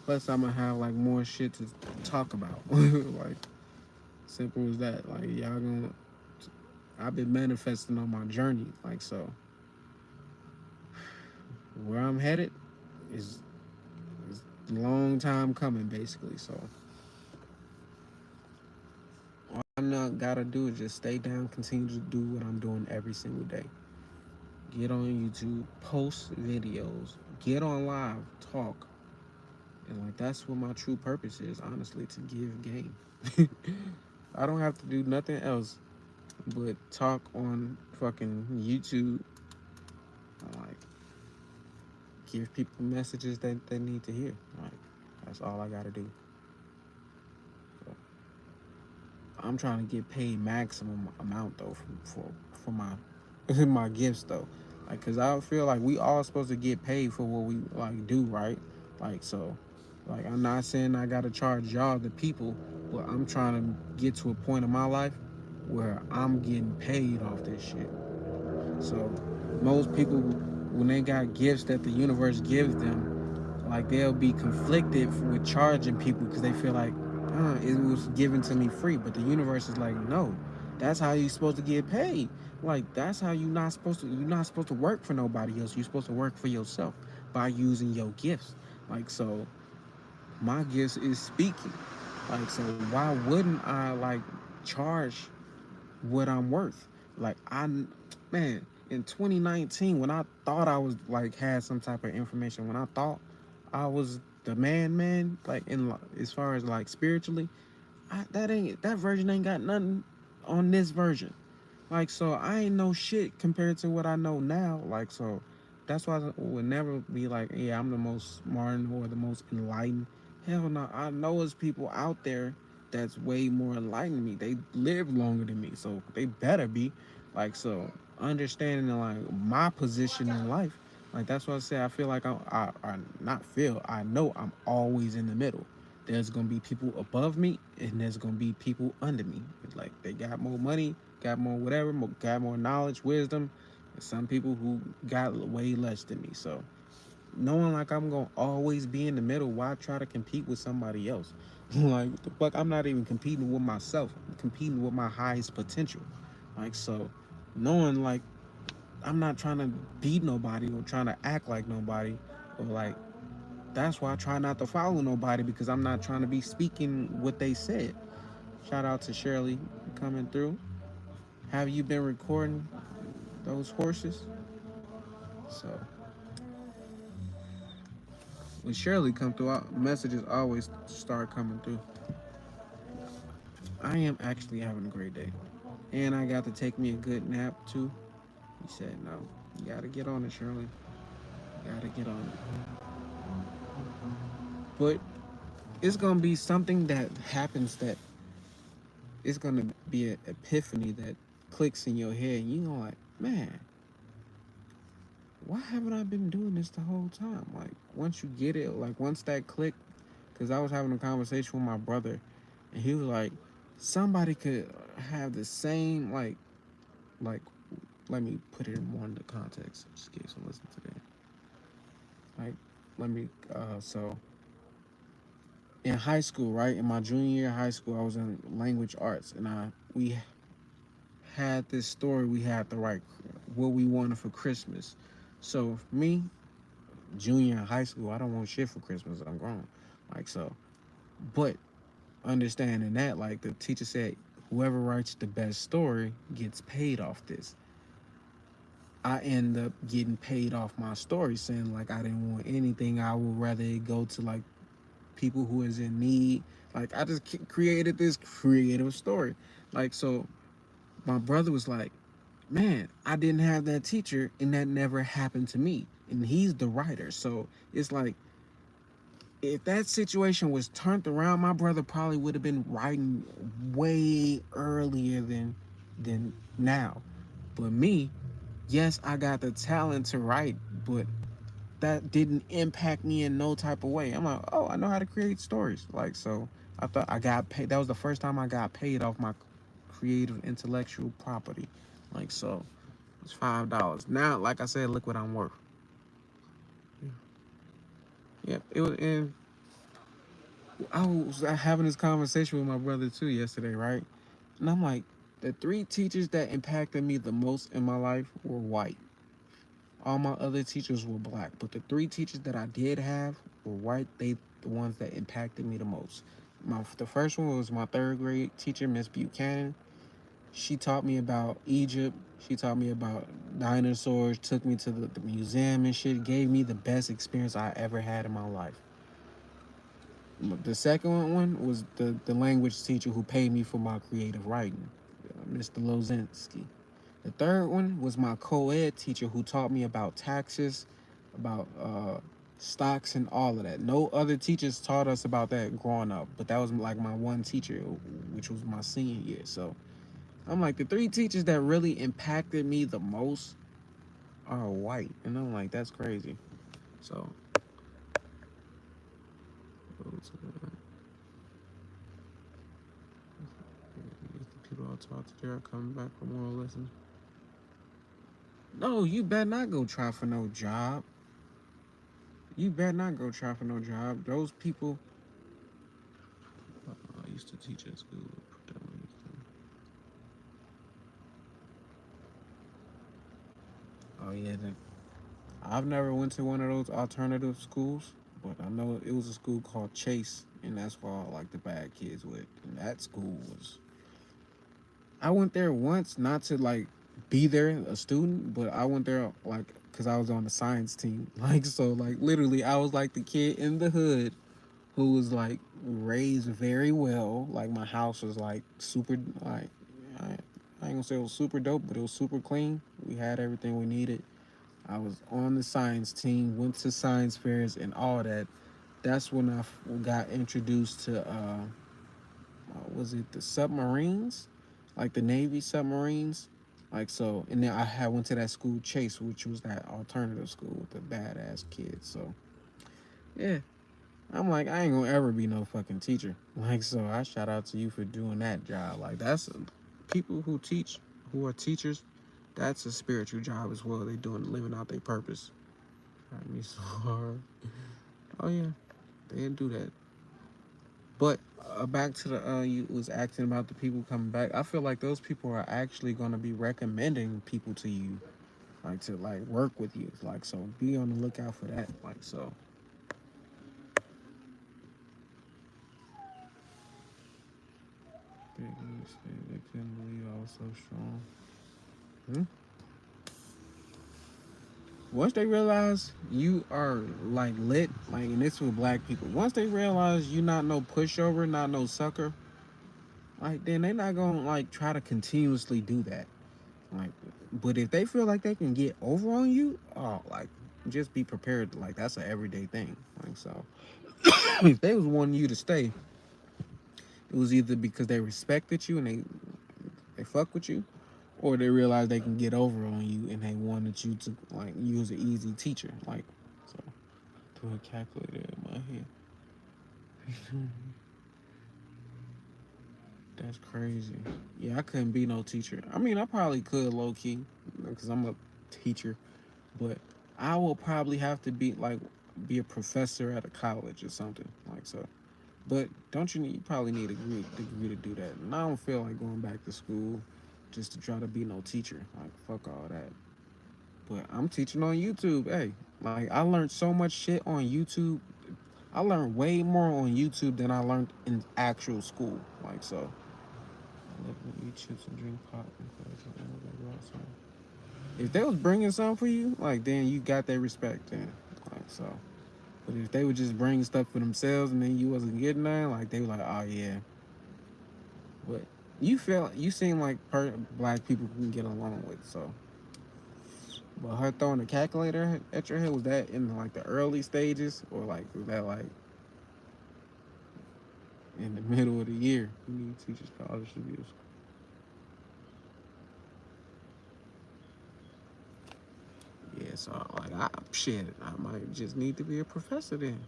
[SPEAKER 1] Plus, I'm gonna have like more shit to talk about. Like simple as that. Like y'all gonna. I've been manifesting on my journey. Like so, where I'm headed is a long time coming, basically. So all I not gotta do is just stay down, continue to do what I'm doing every single day. Get on YouTube, post videos, get on live, talk. And like that's what my true purpose is, honestly, to give game. I don't have to do nothing else but talk on fucking YouTube. Like give people messages that they need to hear. Like that's all I gotta do. So, I'm trying to get paid maximum amount though for my my gifts though. Like, cause I feel like we all supposed to get paid for what we like do, right? Like, so, like, I'm not saying I gotta charge y'all the people, but I'm trying to get to a point in my life where I'm getting paid off this shit. So, most people, when they got gifts that the universe gives them, like they'll be conflicted with charging people because they feel like it was given to me free, but the universe is like, no, that's how you're supposed to get paid. Like that's how you're not supposed to work for nobody else. You're supposed to work for yourself by using your gifts. Like so, my gifts is speaking. Like so, why wouldn't I like charge what I'm worth? Like man, in 2019 when I thought I was like had some type of information, when I thought I was the man, like in as far as like spiritually, that version ain't got nothing on this version. Like so, I ain't know shit compared to what I know now. Like so, that's why I would never be like, yeah, I'm the most smart or the most enlightened. Hell no, I know there's people out there that's way more enlightened than me. They live longer than me, so they better be. Like so, understanding like my position in life. Like that's what I say. I feel like I not feel. I know I'm always in the middle. There's gonna be people above me, and there's gonna be people under me. Like they got more money, got more whatever, got more knowledge, wisdom, and some people who got way less than me. So knowing like I'm gonna always be in the middle, why try to compete with somebody else? Like what the fuck? I'm not even competing with myself. I'm competing with my highest potential. Like so, knowing like I'm not trying to beat nobody or trying to act like nobody or like that's why I try not to follow nobody because I'm not trying to be speaking what they said. Shout out to Shirley coming through. Have you been recording those horses? So when Shirley come through, messages always start coming through. I am actually having a great day, and I got to take me a good nap too. He said, "No, you gotta get on it, Shirley. You gotta get on it." But it's gonna be something that happens that it's gonna be an epiphany that clicks in your head, and you know, like, man, why haven't I been doing this the whole time? Like, once you get it, like, once that click, because I was having a conversation with my brother, and he was like, somebody could have the same, like, let me put it in more into context, just in case I listen to that. Like, let me, so, in high school, right, in my junior year of high school, I was in language arts, and we had this story we had to write what we wanted for Christmas. So, me, junior in high school, I don't want shit for Christmas. I'm grown. Like so. But understanding that, like the teacher said, whoever writes the best story gets paid off this. I end up getting paid off my story, saying like I didn't want anything. I would rather it go to like people who is in need. Like I just created this creative story. Like so, my brother was like, "Man, I didn't have that teacher, and that never happened to me." And he's the writer, so it's like if that situation was turned around, my brother probably would have been writing way earlier than now. But me, yes, I got the talent to write, but that didn't impact me in no type of way. I'm like, oh, I know how to create stories. Like so, I thought I got paid. That was the first time I got paid off my creative intellectual property. Like so, it's $5. Now, like I said, look what I'm worth. Yep, it was. And I was having this conversation with my brother too yesterday, right? And I'm like, the three teachers that impacted me the most in my life were white. All my other teachers were black, but the three teachers that I did have were white. They the ones that impacted me the most. The first one was my third grade teacher, Miss Buchanan. She taught me about Egypt. She taught me about dinosaurs. Took me to the museum and shit. Gave me the best experience I ever had in my life. The second one was the language teacher who paid me for my creative writing, Mr. Lozinski. The third one was my co-ed teacher who taught me about taxes, about stocks and all of that. No other teachers taught us about that growing up, but that was like my one teacher, which was my senior year. So I'm like, the three teachers that really impacted me the most are white. And I'm like, that's crazy. So, the people I talked to there are coming back for more lessons. No, you better not go try for no job. You better not go try for no job. Those people I used to teach at school. Oh yeah, I've never went to one of those alternative schools, but I know it was a school called Chase, and that's where all like the bad kids went. And that school was. I went there once, not to like be there a student, but I went there like because I was on the science team. Like so, like literally, I was like the kid in the hood who was like raised very well. Like my house was like super like I, I ain't gonna say it was super dope, but it was super clean. We had everything we needed. I was on the science team, went to science fairs and all that. That's when I got introduced to was it the submarines, like the Navy submarines, like so. And then I had went to that school Chase, which was that alternative school with the badass kids. So yeah, I'm like, I ain't gonna ever be no fucking teacher. Like, so I shout out to you for doing that job. Like, that's people who teach, who are teachers, that's a spiritual job as well. They doing living out their purpose. Got me so hard. Oh yeah, they didn't do that. But back to the you was asking about the people coming back. I feel like those people are actually gonna be recommending people to you, like to like work with you. Like, so be on the lookout for that. Like, so they couldn't believe I was so strong. Hmm? Once they realize you are like lit, like and this with black people, once they realize you not no pushover, not no sucker, like then they not gonna like try to continuously do that. Like, but if they feel like they can get over on you, oh, like just be prepared. Like that's an everyday thing. Like so, if they was wanting you to stay, it was either because they respected you and they fuck with you, or they realized they can get over on you and they wanted you to like use an easy teacher. Like so. Put a calculator in my head. That's crazy. Yeah, I couldn't be no teacher. I mean, I probably could low key because I'm a teacher, but I will probably have to be a professor at a college or something like so. But don't you need? You probably need a degree to do that. And I don't feel like going back to school just to try to be no teacher. Like fuck all that. But I'm teaching on YouTube. Hey, like I learned so much shit on YouTube I learned way more on YouTube than I learned in actual school. Like so, let me eat chips and drink pop. If they was bringing something for you, like then you got their respect. Then, like so. But if they would just bring stuff for themselves and then you wasn't getting none, like they were like, oh yeah. But you seem like black people can get along with. So, but her throwing a calculator at your head, was that in like the early stages or like was that like in the middle of the year? You need teachers college reviews. Yeah, so like I might just need to be a professor then.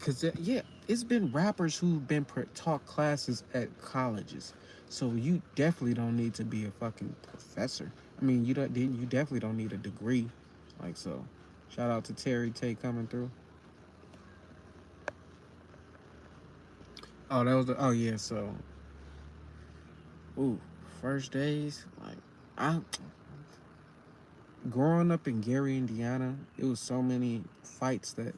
[SPEAKER 1] Cause yeah, it's been rappers who've been taught classes at colleges, so you definitely don't need to be a fucking professor. I mean, you definitely don't need a degree, like so. Shout out to Terry Tay coming through. Oh, that was the, oh yeah. So, ooh, first days like I growing up in Gary, Indiana, it was so many fights that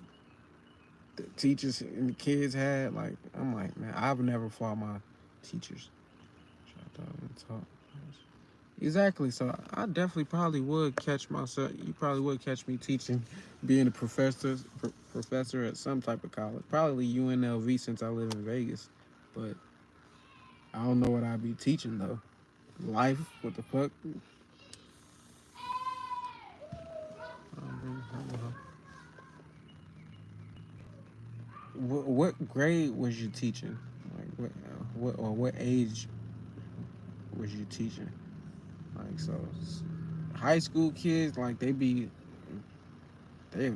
[SPEAKER 1] the teachers and the kids had. Like I'm like, man, I've never fought my teachers. Shout out and talk. Exactly. So I definitely probably would catch myself. You probably would catch me teaching, being a professor at some type of college. Probably UNLV since I live in Vegas. But I don't know what I'd be teaching though. Life? What the fuck? What grade was you teaching? Like what age was you teaching? Like so, high school kids like they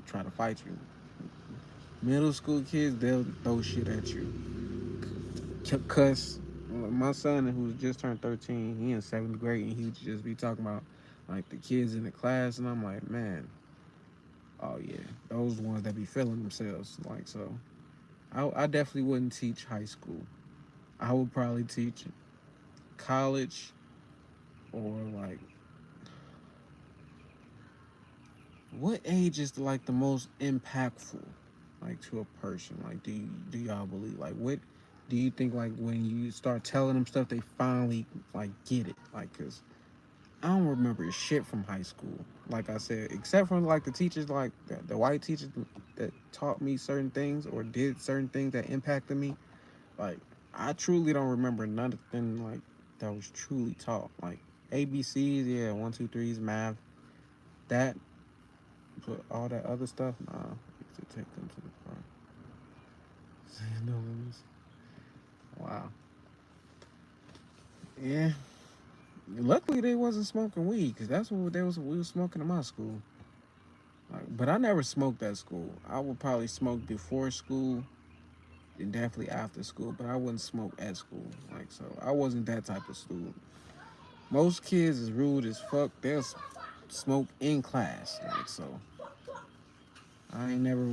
[SPEAKER 1] try to fight you. Middle school kids they'll throw shit at you. Cuss. My son, who's just turned 13, he in seventh grade, and he just be talking about like the kids in the class, and I'm like, man, oh yeah, those ones that be feeling themselves. Like so, I definitely wouldn't teach high school. I would probably teach college or like what age is like the most impactful like to a person? Like do y'all believe like what do you think like when you start telling them stuff they finally like get it? Like cuz I don't remember shit from high school. Like I said, except for like the teachers, like the white teachers that taught me certain things or did certain things that impacted me. Like I truly don't remember nothing like that was truly taught. Like ABCs, yeah, one, two, threes, math, that, but all that other stuff, nah. To take them to the park. No limits. Wow. Yeah. Luckily they wasn't smoking weed, cause that's what we was smoking in my school. Like, but I never smoked at school. I would probably smoke before school and definitely after school, but I wouldn't smoke at school. Like so, I wasn't that type of student. Most kids is rude as fuck. They'll smoke in class. Like so, I ain't never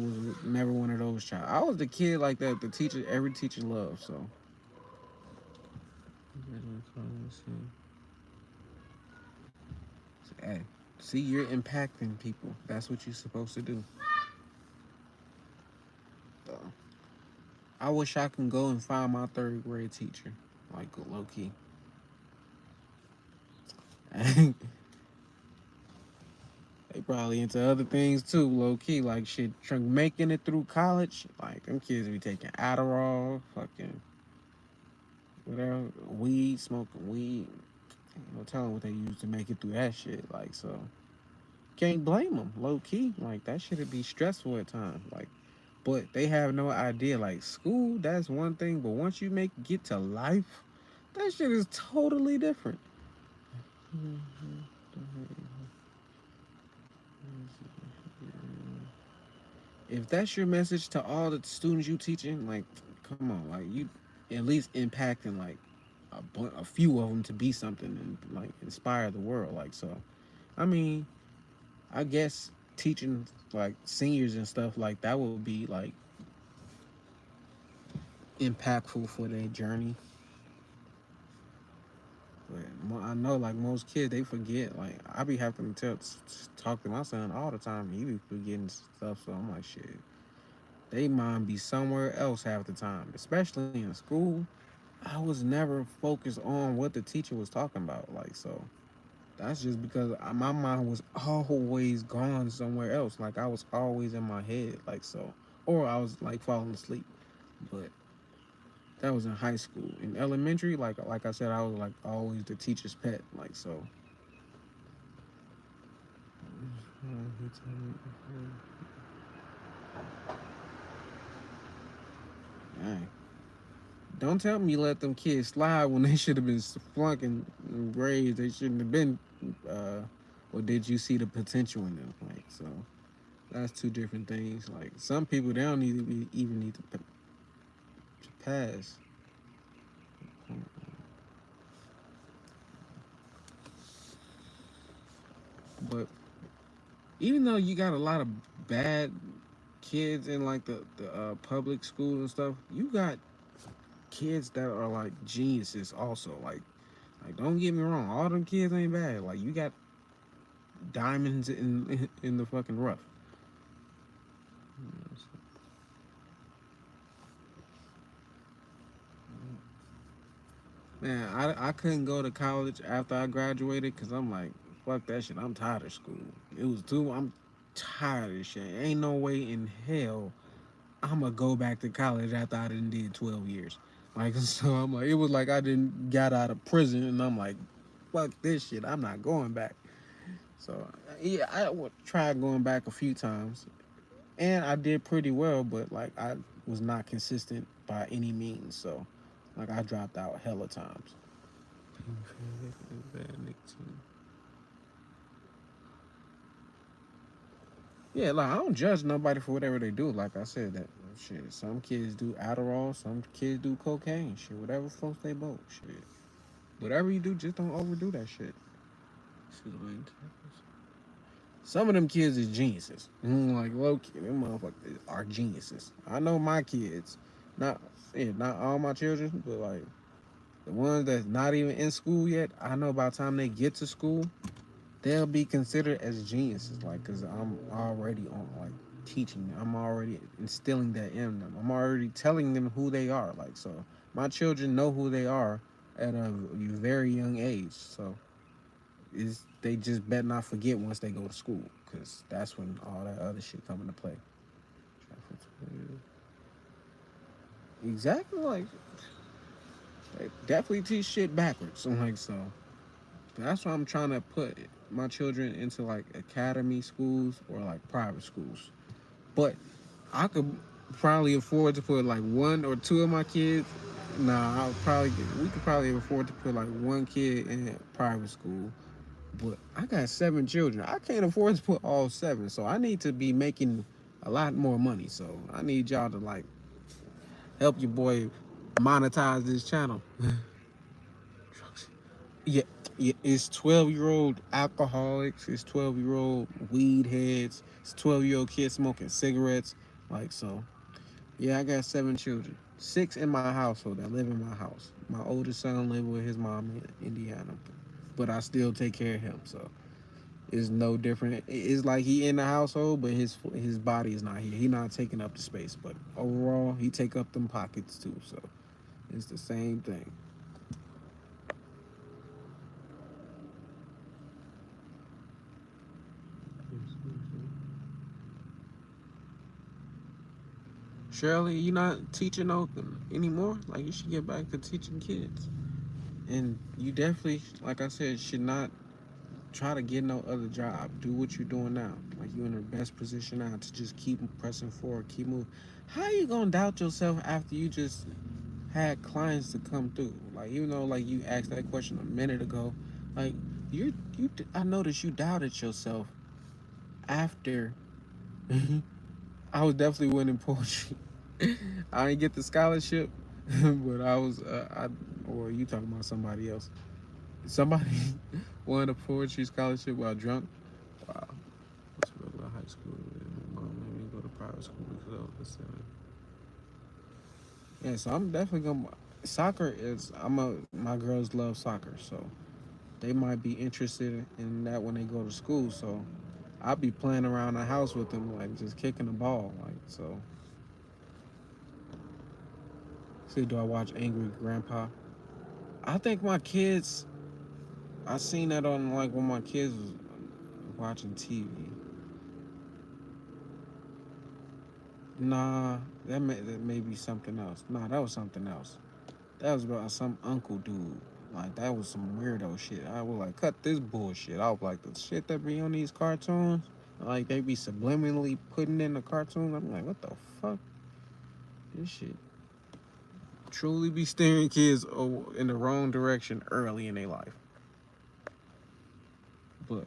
[SPEAKER 1] one of those child. I was the kid like that. The teacher, every teacher loved. So, hey, see, you're impacting people. That's what you're supposed to do. So, I wish I can go and find my third grade teacher, like low key. They probably into other things too, low key. Like shit, making it through college. Like them kids be taking Adderall, fucking whatever, weed, smoking weed. No telling what they use to make it through that shit. Like so, can't blame them. Low key, like that shit'd be stressful at times. Like, but they have no idea. Like school, that's one thing, but once you get to life, that shit is totally different. If that's your message to all the students you teaching, like, come on, like you at least impacting like a few of them to be something and like inspire the world. Like so, I mean, I guess teaching like seniors and stuff like that would be like impactful for their journey. But I know like most kids they forget. Like I be having to talk to my son all the time. He be forgetting stuff. So I'm like shit. they mind be somewhere else half the time, especially in school. I was never focused on what the teacher was talking about. Like, so that's just because my mind was always gone somewhere else. Like, I was always in my head. Like, so, or I was like falling asleep. But that was in high school. In elementary, like I said, I was like always the teacher's pet. Like, so. Dang. Don't tell me you let them kids slide when they should have been flunking grades. They shouldn't have been. Uh, or did you see the potential in them? Like, so that's two different things. Like, some people they don't need to be even need to pass. But even though you got a lot of bad kids in like the public school and stuff, you got kids that are like geniuses also. Like don't get me wrong, all them kids ain't bad. Like you got diamonds in the fucking rough. Man, I couldn't go to college after I graduated because I'm like, fuck that shit. I'm tired of school. It was too. I'm tired of this shit. Ain't no way in hell I'm gonna go back to college after I done did 12 years. Like so, I'm like, it was like I didn't got out of prison, and I'm like, fuck this shit. I'm not going back. So yeah, I tried going back a few times, and I did pretty well, but like I was not consistent by any means. So like I dropped out hella times. Yeah, like I don't judge nobody for whatever they do. Like I said, that shit. Some kids do Adderall, some kids do cocaine. Shit, whatever floats they boat. Shit, whatever you do, just don't overdo that shit. Some of them kids is geniuses. Like low key, them motherfuckers are geniuses. I know my kids, not not all my children, but like the ones that's not even in school yet. I know by the time they get to school, they'll be considered as geniuses. Like, cause I'm already on like teaching. I'm already instilling that in them. I'm already telling them who they are. Like, so my children know who they are at a very young age. So is they just better not forget once they go to school, cause that's when all that other shit come into play. Exactly, like they definitely teach shit backwards. I'm like, so that's why I'm trying to put my children into like academy schools or like private schools. But I could probably afford to put like one or two of my kids. Nah, I'll probably we could probably afford to put like one kid in private school. But I got seven children. I can't afford to put all seven, so I need to be making a lot more money. So I need y'all to like help your boy monetize this channel. Yeah, yeah, it's 12-year-old alcoholics, it's 12-year-old weed heads, it's 12-year-old kids smoking cigarettes. Like, so, yeah, I got seven children. Six in my household that live in my house. My oldest son live with his mom in Indiana, but I still take care of him. So it's no different. It's like he in the household, but his body is not here. He not taking up the space, but overall, he take up them pockets too. So it's the same thing. Shirley, you not teaching no anymore? Like you should get back to teaching kids. And you definitely, like I said, should not try to get no other job. Do what you're doing now. Like you're in the best position now to just keep pressing forward, keep moving. How you gonna doubt yourself after you just had clients to come through? Like even though like you asked that question a minute ago, like you I noticed you doubted yourself after I was definitely winning poetry. I didn't get the scholarship, but I was. Or you talking about somebody else? Somebody won a poetry scholarship while drunk. Wow. What's regular high school? My mom made me go to private school because I was listening. Yeah, so I'm definitely gonna. Soccer is. My girls love soccer, so they might be interested in that when they go to school. So I'll be playing around the house with them, like just kicking the ball, like so. See, do I watch Angry Grandpa? I think my kids. I seen that on like when my kids was watching TV. Nah, that may be something else. Nah, that was something else. That was about some uncle dude. Like that was some weirdo shit. I was like, cut this bullshit. I was like, the shit that be on these cartoons, like they be subliminally putting in the cartoons. I'm like, what the fuck? This shit truly be steering kids in the wrong direction early in their life. But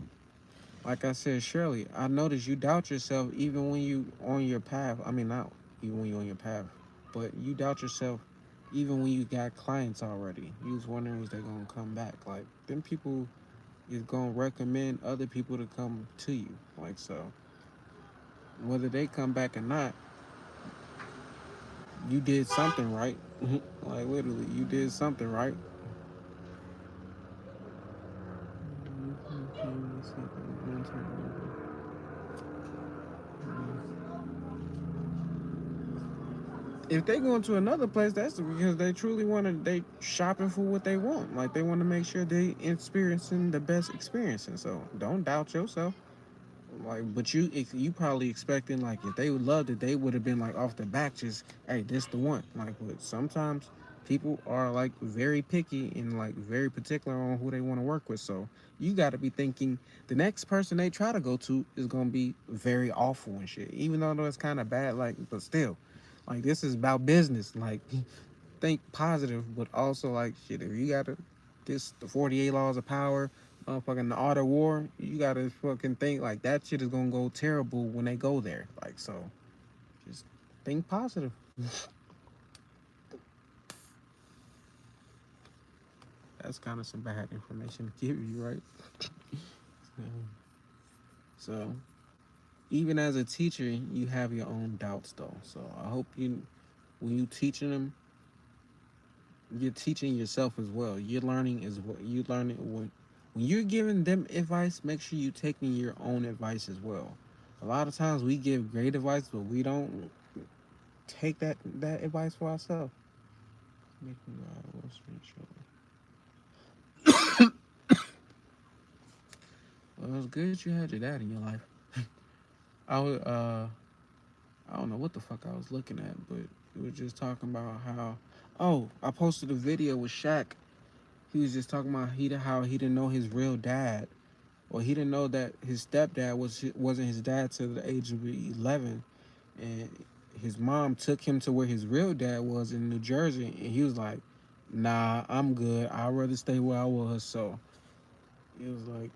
[SPEAKER 1] like I said, Shirley, I noticed you doubt yourself even when you on your path. I mean, not even when you on your path, but you doubt yourself even when you got clients already. You was wondering was they gonna come back. Like them people is gonna recommend other people to come to you. Like so, whether they come back or not, you did something right. Like literally, you did something right. If they go into another place, that's because they truly want to. They shopping for what they want. Like they want to make sure they experiencing the best experience. And so don't doubt yourself. Like, but you probably expecting like if they would loved it, they would have been like off the back, just hey, this the one. Like, but sometimes people are like very picky and like very particular on who they want to work with. So you got to be thinking the next person they try to go to is gonna be very awful and shit. Even though it's kind of bad, like, but still, like this is about business. Like, think positive, but also like shit. If you gotta this the 48 laws of power, fucking the art of war, you gotta fucking think like that shit is gonna go terrible when they go there. Like so, just think positive. That's kind of some bad information to give you, right? So even as a teacher, you have your own doubts though. So I hope you when you teaching them, you're teaching yourself as well. You're learning as well. You learning when you're giving them advice. Make sure you're taking your own advice as well. A lot of times we give great advice, but we don't take that advice for ourselves. Make me Will Smith show. Well, it's good you had your dad in your life. I was I don't know what the fuck I was looking at, but it was just talking about how. Oh, I posted a video with Shaq. He was just talking about how he didn't know his real dad. Well, he didn't know that his stepdad wasn't his dad till the age of 11, and his mom took him to where his real dad was in New Jersey, and he was like, "Nah, I'm good. I'd rather stay where I was." So it was like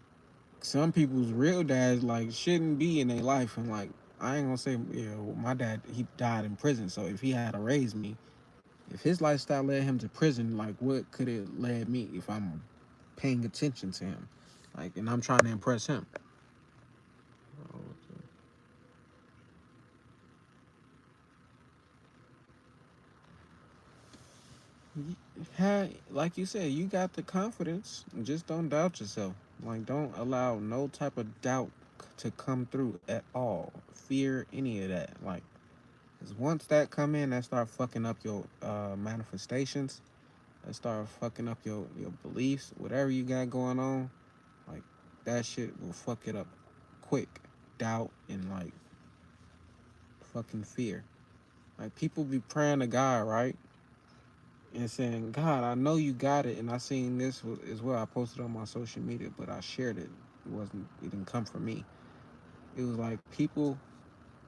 [SPEAKER 1] some people's real dads like shouldn't be in their life, and like I ain't gonna say, my dad he died in prison, so if he had to raise me, if his lifestyle led him to prison, like what could it led me if I'm paying attention to him, like, and I'm trying to impress him. Like you said, you got the confidence. Just don't doubt yourself. Like, don't allow no type of doubt to come through at all. Fear any of that. Like, 'cause once that come in, that start fucking up your manifestations. That start fucking up your beliefs. Whatever you got going on, like that shit will fuck it up quick. Doubt and like fucking fear. Like people be praying to God, right? And saying, God, I know you got it. And I seen this as well. I posted on my social media, but I shared it. It didn't come from me. It was like people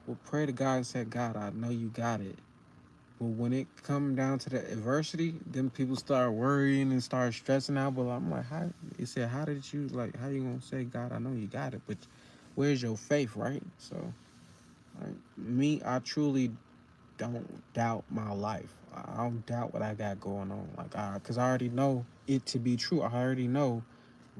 [SPEAKER 1] will pray to God and say, God, I know you got it. But when it come down to the adversity, then people start worrying and start stressing out. But I'm like, how? It said, how did you, like, how you going to say, God, I know you got it? But where's your faith, right? So, like, me, I truly don't doubt my life. I don't doubt what I got going on. Like, cause I already know it to be true. I already know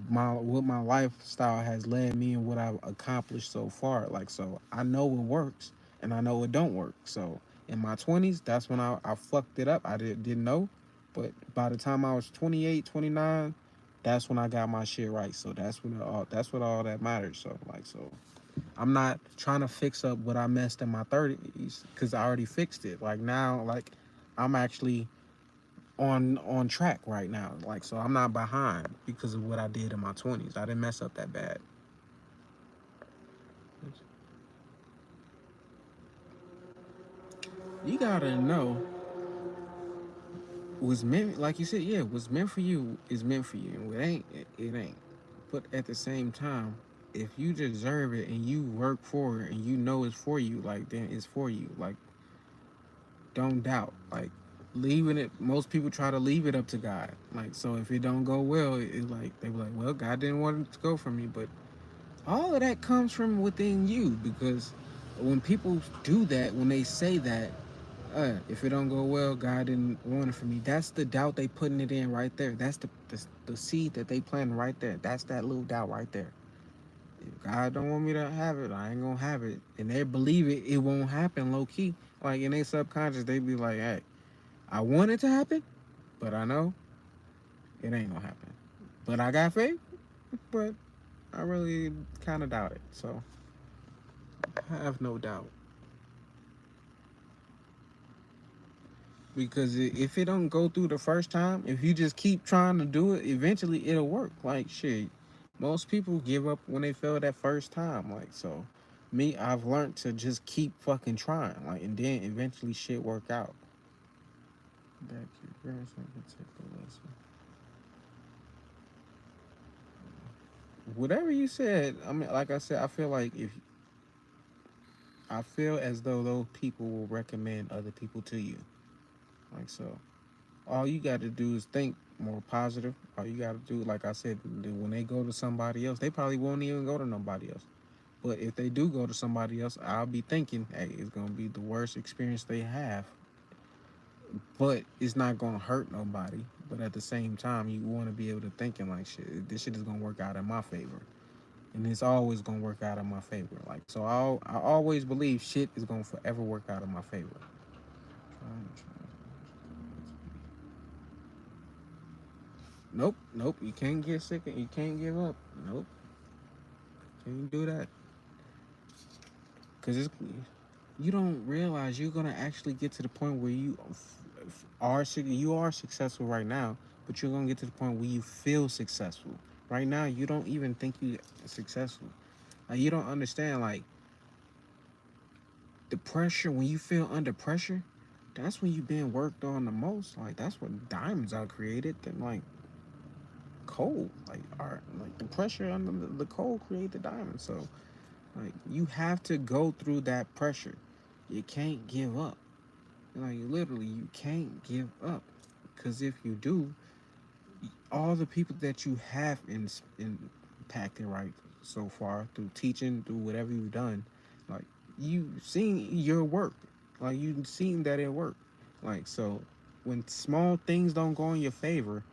[SPEAKER 1] what my lifestyle has led me and what I've accomplished so far. Like, so I know it works and I know it don't work. So in my 20s, that's when I fucked it up. I didn't know, but by the time I was 28, 29, that's when I got my shit right. So that's what all that matters. So like so I'm not trying to fix up what I messed in my 30s because I already fixed it. Like now, like I'm actually on track right now. Like, so I'm not behind because of what I did in my 20s. I didn't mess up that bad. You gotta know what's meant, like you said, yeah, what's meant for you is meant for you. And what ain't, it ain't. But at the same time, if you deserve it and you work for it and you know it's for you, like, then it's for you. Like, don't doubt. Like, leaving it, most people try to leave it up to God. Like, so if it don't go well, it's like, they be like, well, God didn't want it to go for me. But all of that comes from within you, because when people do that, when they say that, if it don't go well, God didn't want it for me. That's the doubt they putting it in right there. That's the seed that they planting right there. That's that little doubt right there. If God don't want me to have it, I ain't gonna have it. And they believe it, it won't happen low key. Like in their subconscious, they be like, hey, I want it to happen, but I know it ain't gonna happen. But I got faith, but I really kind of doubt it. So I have no doubt. Because if it don't go through the first time, if you just keep trying to do it, eventually it'll work. Like shit, most people give up when they fail that first time. Like so, me, I've learned to just keep fucking trying. Like and then eventually shit work out. Back your grandson can take the lesson. Whatever you said, I mean, like I said, I feel like if I feel as though those people will recommend other people to you. Like so, all you got to do is think more positive. All you got to do, like I said, when they go to somebody else, they probably won't even go to nobody else. But if they do go to somebody else, I'll be thinking, hey, it's gonna be the worst experience they have. But it's not gonna hurt nobody. But at the same time, you want to be able to thinking like, shit, this shit is gonna work out in my favor, and it's always gonna work out in my favor. Like so, I always believe shit is gonna forever work out in my favor. Nope, nope. You can't get sick. You can't give up. Nope, can't do that. Cause it's you don't realize you're gonna actually get to the point where you are successful right now, but you're gonna get to the point where you feel successful. Right now, you don't even think you are successful. Like you don't understand like the pressure when you feel under pressure. That's when you've been worked on the most. Like that's when diamonds are created. Then like coal, like art, like the pressure under the coal create the diamond. So like you have to go through that pressure. You can't give up. Like literally, you can't give up. Because if you do, all the people that you have impacted right so far through teaching, through whatever you've done, like you seen your work, like you seen that it worked. Like so, when small things don't go in your favor,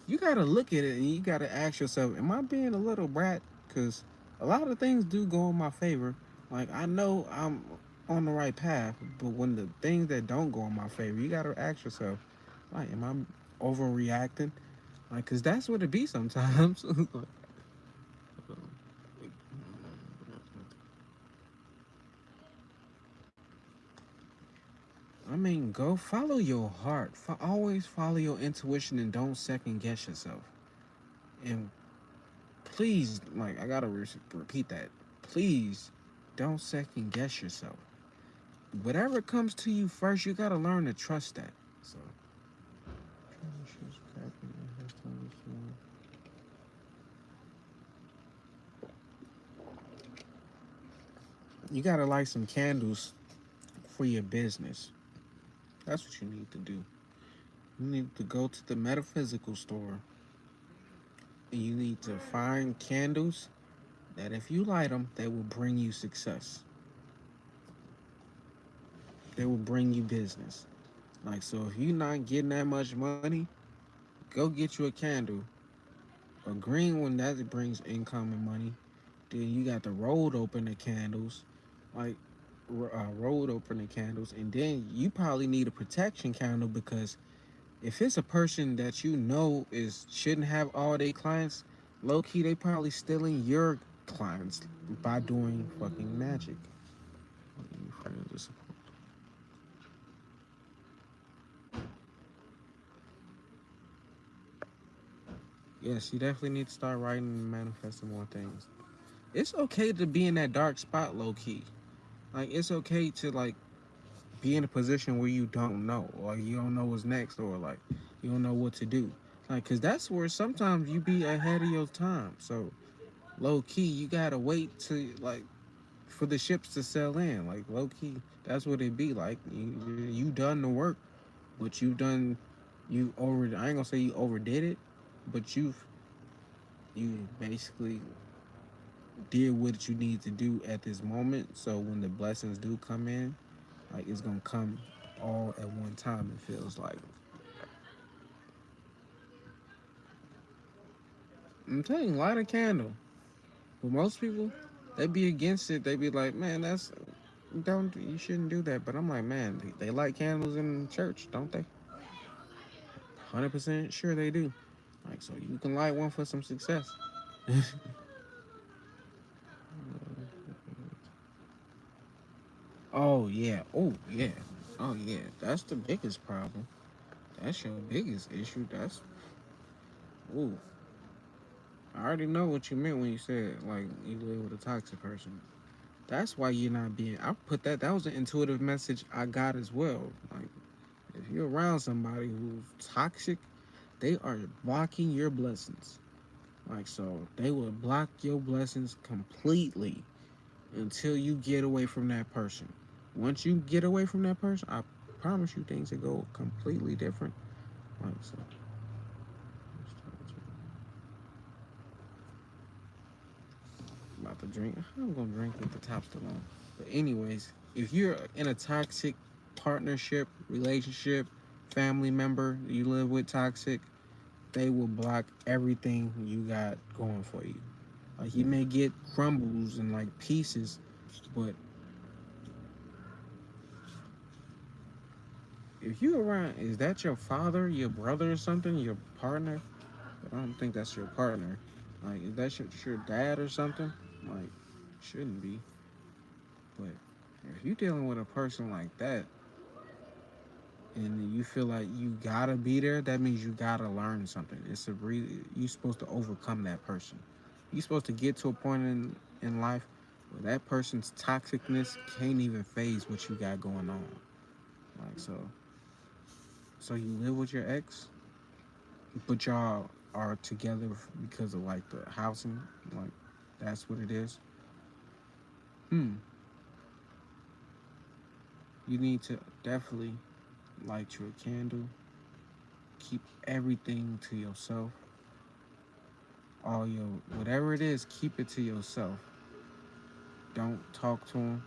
[SPEAKER 1] you gotta look at it and you gotta ask yourself, am I being a little brat? Because a lot of things do go in my favor. Like I know I'm on the right path, but when the things that don't go in my favor, you gotta ask yourself, like, am I overreacting? Like, cause that's what it be sometimes. I mean, go follow your heart. Always follow your intuition and don't second guess yourself. And please, like, I gotta repeat that. Please don't second guess yourself. Whatever comes to you first, you gotta learn to trust that. So, you gotta light some candles for your business. That's what you need to do. You need to go to the metaphysical store and you need to find candles that if you light them, they will bring you success. They will bring you business. Like, so if you're not getting that much money, go get you a candle. A green one that brings income and money. Then you got the road opener candles, like road opener candles. And then you probably need a protection candle because if it's a person that you know is shouldn't have all their clients, low key they probably stealing your clients by doing fucking magic. Yes, you definitely need to start writing and manifesting more things. It's okay to be in that dark spot, low key. Like it's okay to like be in a position where you don't know, or you don't know what's next, or like you don't know what to do. Like, cause that's where sometimes you be ahead of your time. So low key, you gotta wait to like for the ships to sail in. Like low key, that's what it be like. You done the work, but you done you over. I ain't gonna say you overdid it, but you basically did what you need to do at this moment. So when the blessings do come in, like it's gonna come all at one time. It feels like. I'm telling you, light a candle. But most people, they be against it. They be like, man, that's don't you shouldn't do that. But I'm like, man, they light candles in church, don't they? 100% sure they do. Like, so you can light one for some success. Oh yeah. Oh yeah. Oh yeah. That's the biggest problem. That's your biggest issue. That's ooh. I already know what you meant when you said like you live with a toxic person. That's why you're not being. I put that. That was an intuitive message I got as well. Like if you're around somebody who's toxic, they are blocking your blessings. Like so, they will block your blessings completely until you get away from that person. Once you get away from that person, I promise you things will go completely different. Like so, about to drink. I'm gonna drink with the top still on. But anyways, if you're in a toxic partnership, relationship, family member you live with toxic, they will block everything you got going for you. Like you may get crumbles and like pieces, but if you around, is that your father, your brother, or something, your partner? I don't think that's your partner. Like, is that your dad or something? Like, shouldn't be. But if you're dealing with a person like that, and you feel like you gotta be there, that means you gotta learn something. It's a you're supposed to overcome that person. You're supposed to get to a point in life where that person's toxicness can't even phase what you got going on. Like so you live with your ex, but y'all are together because of like the housing, like that's what it is. Hmm. You need to definitely light your candle. Keep everything to yourself. All your whatever it is, keep it to yourself. Don't talk to him.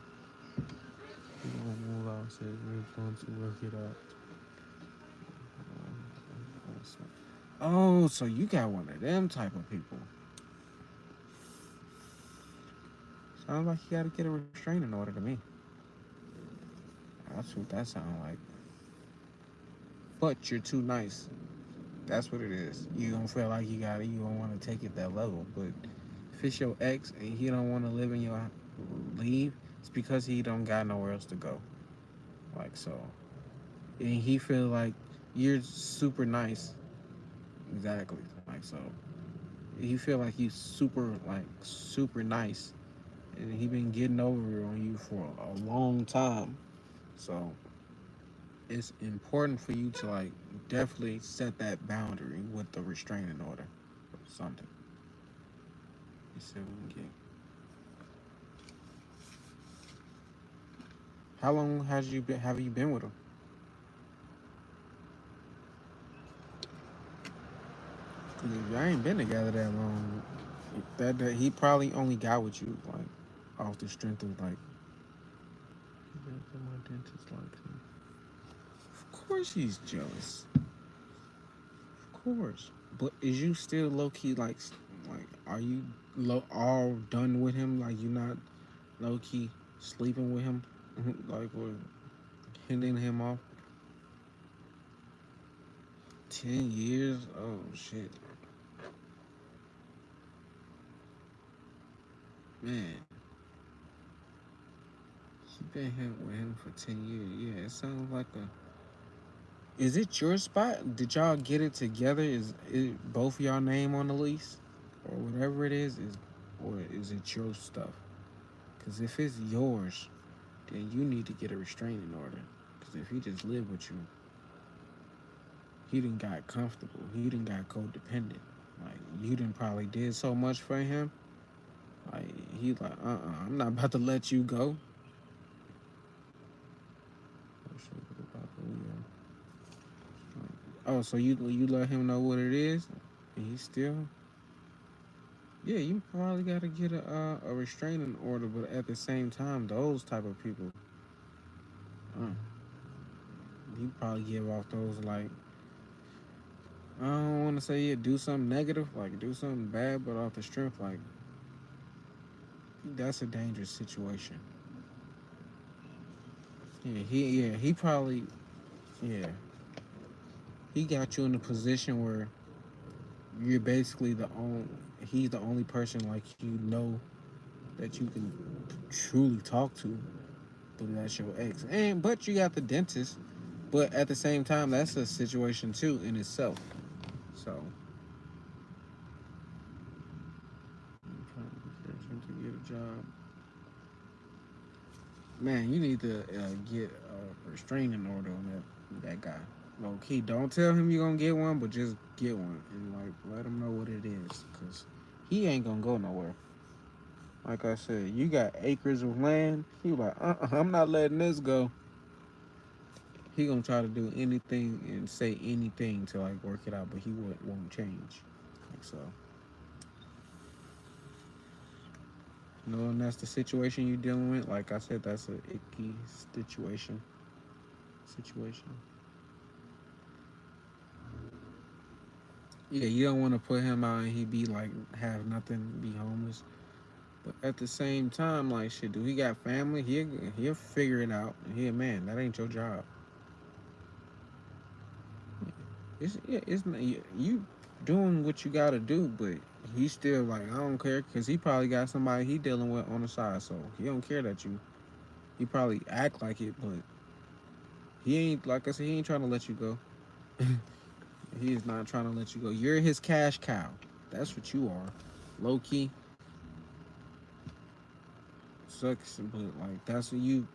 [SPEAKER 1] Mullah said we're going to work it out. Oh, so you got one of them type of people. Sounds like you got to get a restraining order to me. That's what that sounds like. But you're too nice. That's what it is. You don't feel like you got it. You don't want to take it that level. But if it's your ex and he don't want to live in your leave, it's because he don't got nowhere else to go. Like so, and he feel like you're super nice. Exactly. Like so, he feel like he's super nice, and he been getting over on you for a long time. So it's important for you to like definitely set that boundary with the restraining order or something. You see what we can get. How long has you been? Have you been with him? Cause if y'all ain't been together that long, that he probably only got with you like off the strength of like. My dentist likes me. Of course he's jealous. Of course. But is you still low key like are you all done with him? Like you not low key sleeping with him? Like or hitting him off? 10 years? Oh shit. Man. You been hit with him for 10 years. Yeah, it sounds like a Is it your spot? Did y'all get it together? Is it both y'all name on the lease, or whatever it is, or is it your stuff? Because if it's yours, then you need to get a restraining order. Because if he just lived with you, he didn't got comfortable. He didn't got codependent. Like you didn't probably did so much for him. Like he like I'm not about to let you go. Oh, so you let him know what it is, and he still. Yeah, you probably got to get a restraining order, but at the same time, those type of people, uh, you probably give off those like I don't want to say yeah, do something negative, like do something bad, but off the strength, like that's a dangerous situation. Yeah, he probably yeah, he got you in a position where you're basically the only he's the only person like you know that you can truly talk to, but that's your ex. And but you got the dentist, but at the same time, that's a situation too in itself. So I'm trying to get him to get a job. Man, you need to get a restraining order on that guy. Low key, don't tell him you're gonna get one, but just get one and like let him know what it is, cause he ain't gonna go nowhere. Like I said, you got acres of land. He like, I'm not letting this go. He gonna try to do anything and say anything to like work it out, but he won't change. Like so, knowing that's the situation you're dealing with, like I said, that's a icky situation. Situation. Yeah, you don't want to put him out and he be like have nothing, be homeless. But at the same time, like shit, do he got family? He'll figure it out. He a man. That ain't your job. It's not you doing what you gotta do, but he's still like I don't care because he probably got somebody he dealing with on the side, so he don't care that you. He probably act like it, but he ain't like I said. He ain't trying to let you go. He is not trying to let you go. You're his cash cow. That's what you are. Low key sucks, but like that's what you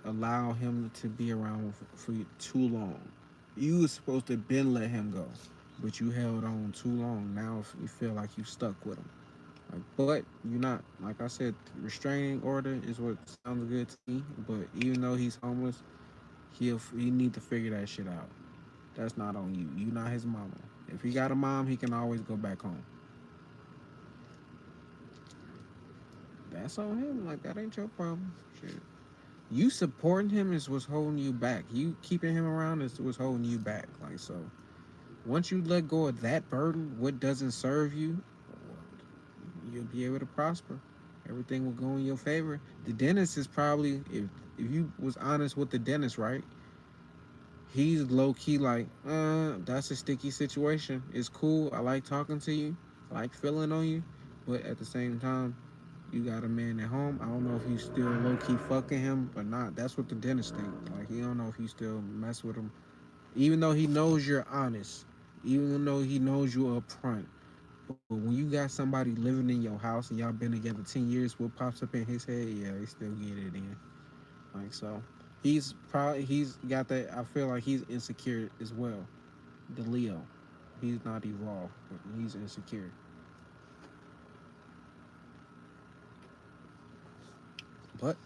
[SPEAKER 1] allow him to be around for too long. You was supposed to been let him go, but you held on too long. Now you feel like you stuck with him. Like, but you're not. Like I said, restraining order is what sounds good to me. But even though he's homeless, he need to figure that shit out. That's not on you. You not his mama. If he got a mom, he can always go back home. That's on him. Like that ain't your problem. Shit. You supporting him is what's holding you back. You keeping him around is what's holding you back. Like so, once you let go of that burden, what doesn't serve you, you'll be able to prosper. Everything will go in your favor. The dentist is probably if you was honest with the dentist, right? He's low key like, that's a sticky situation. It's cool. I like talking to you. I like feeling on you, but at the same time, you got a man at home. I don't know if you still low key fucking him or not. That's what the dentist think. Like he don't know if you still mess with him, even though he knows you're honest, even though he knows you upfront. But when you got somebody living in your house and y'all been together 10 years, what pops up in his head? Yeah, he still get it in. Like so, he's got that. I feel like he's insecure as well. The Leo, he's not evolved, but he's insecure. But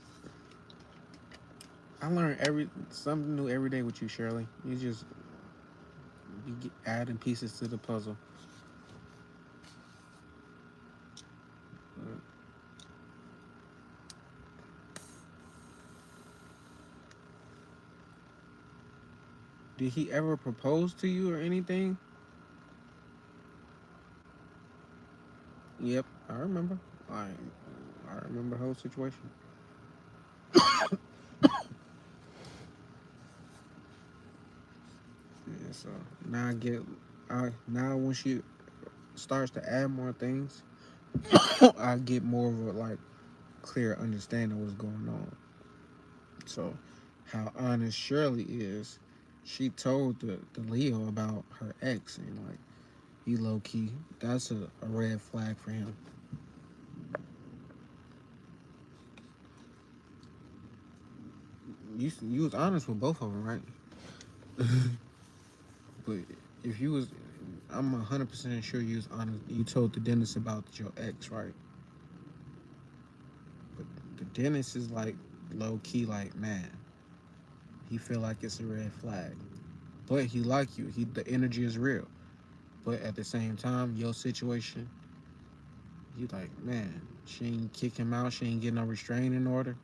[SPEAKER 1] I learn every something new every day with you, Shirley. You just adding pieces to the puzzle. Uh, did he ever propose to you or anything? Yep, I remember. I I remember the whole situation. Yeah, so now I get. Now when she starts to add more things, I get more of a like clear understanding what's going on. So, how honest Shirley is, she told the Leo about her ex, and like he low key, that's a red flag for him. You was honest with both of them, right? But if you was, I'm 100% sure you was honest. You told the dentist about your ex, right? But the dentist is like low key, like man, he feel like it's a red flag, but he like you. He the energy is real, but at the same time, your situation, you like man, she ain't kick him out. She ain't get no restraining order.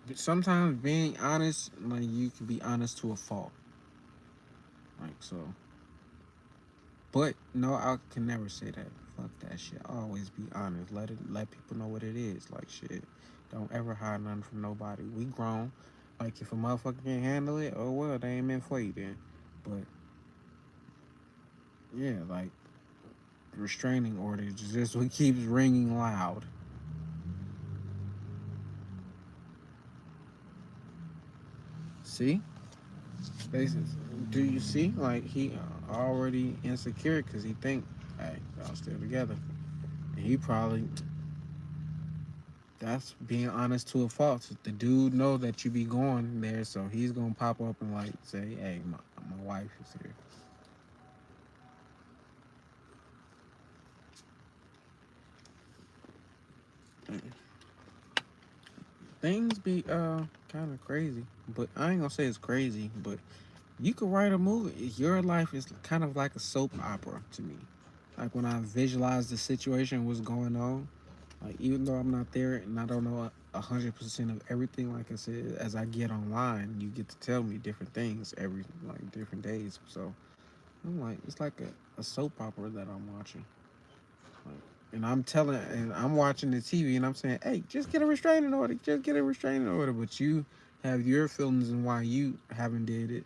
[SPEAKER 1] But sometimes being honest, like you can be honest to a fault, like so. But no, I can never say that. Fuck that shit. Always be honest. Let people know what it is. Like shit. Don't ever hide nothing from nobody. We grown. Like if a motherfucker can't handle it, oh well, they ain't meant for you then. But yeah, like restraining orders just what keeps ringing loud. See, Basically, do you see? Like he already insecure because he think, hey, y'all still together. And he probably that's being honest to a fault. The dude know that you be going there, so he's gonna pop up and like say, "Hey, my wife is here." Things be kind of crazy, but I ain't gonna say it's crazy. But you could write a movie. Your life is kind of like a soap opera to me. Like when I visualize the situation, what's going on. Like even though I'm not there and I don't know 100% of everything, like I said, as I get online, you get to tell me different things every like different days. So I'm like, it's like a soap opera that I'm watching. Like, and I'm telling, and I'm watching the TV, and I'm saying, hey, just get a restraining order, just get a restraining order. But you have your feelings and why you haven't did it.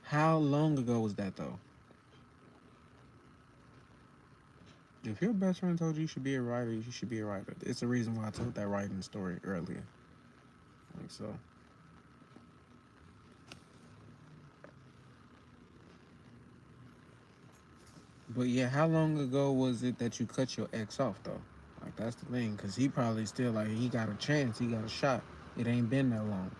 [SPEAKER 1] How long ago was that though? If your best friend told you should be a writer, you should be a writer. It's the reason why I told that writing story earlier. Like so. But yeah, how long ago was it that you cut your ex off though? Like that's the thing, cause he probably still like he got a chance, he got a shot. It ain't been that long.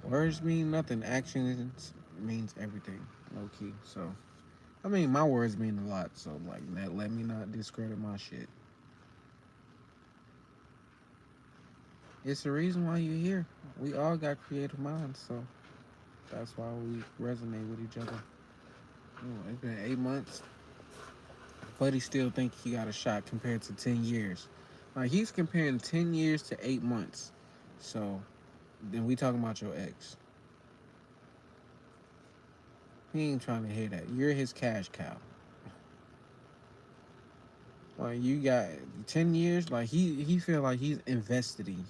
[SPEAKER 1] Words mean nothing. Actions means everything, low key. So I mean, my words mean a lot. So like that, let me not discredit my shit. It's the reason why you're here. We all got creative minds, so that's why we resonate with each other. It's been 8 months, but he still think he got a shot compared to 10 years. Like he's comparing 10 years to 8 months. So then we talking about your ex. He ain't trying to hear that. You're his cash cow. Like you got 10 years. Like he feel like he's invested in you.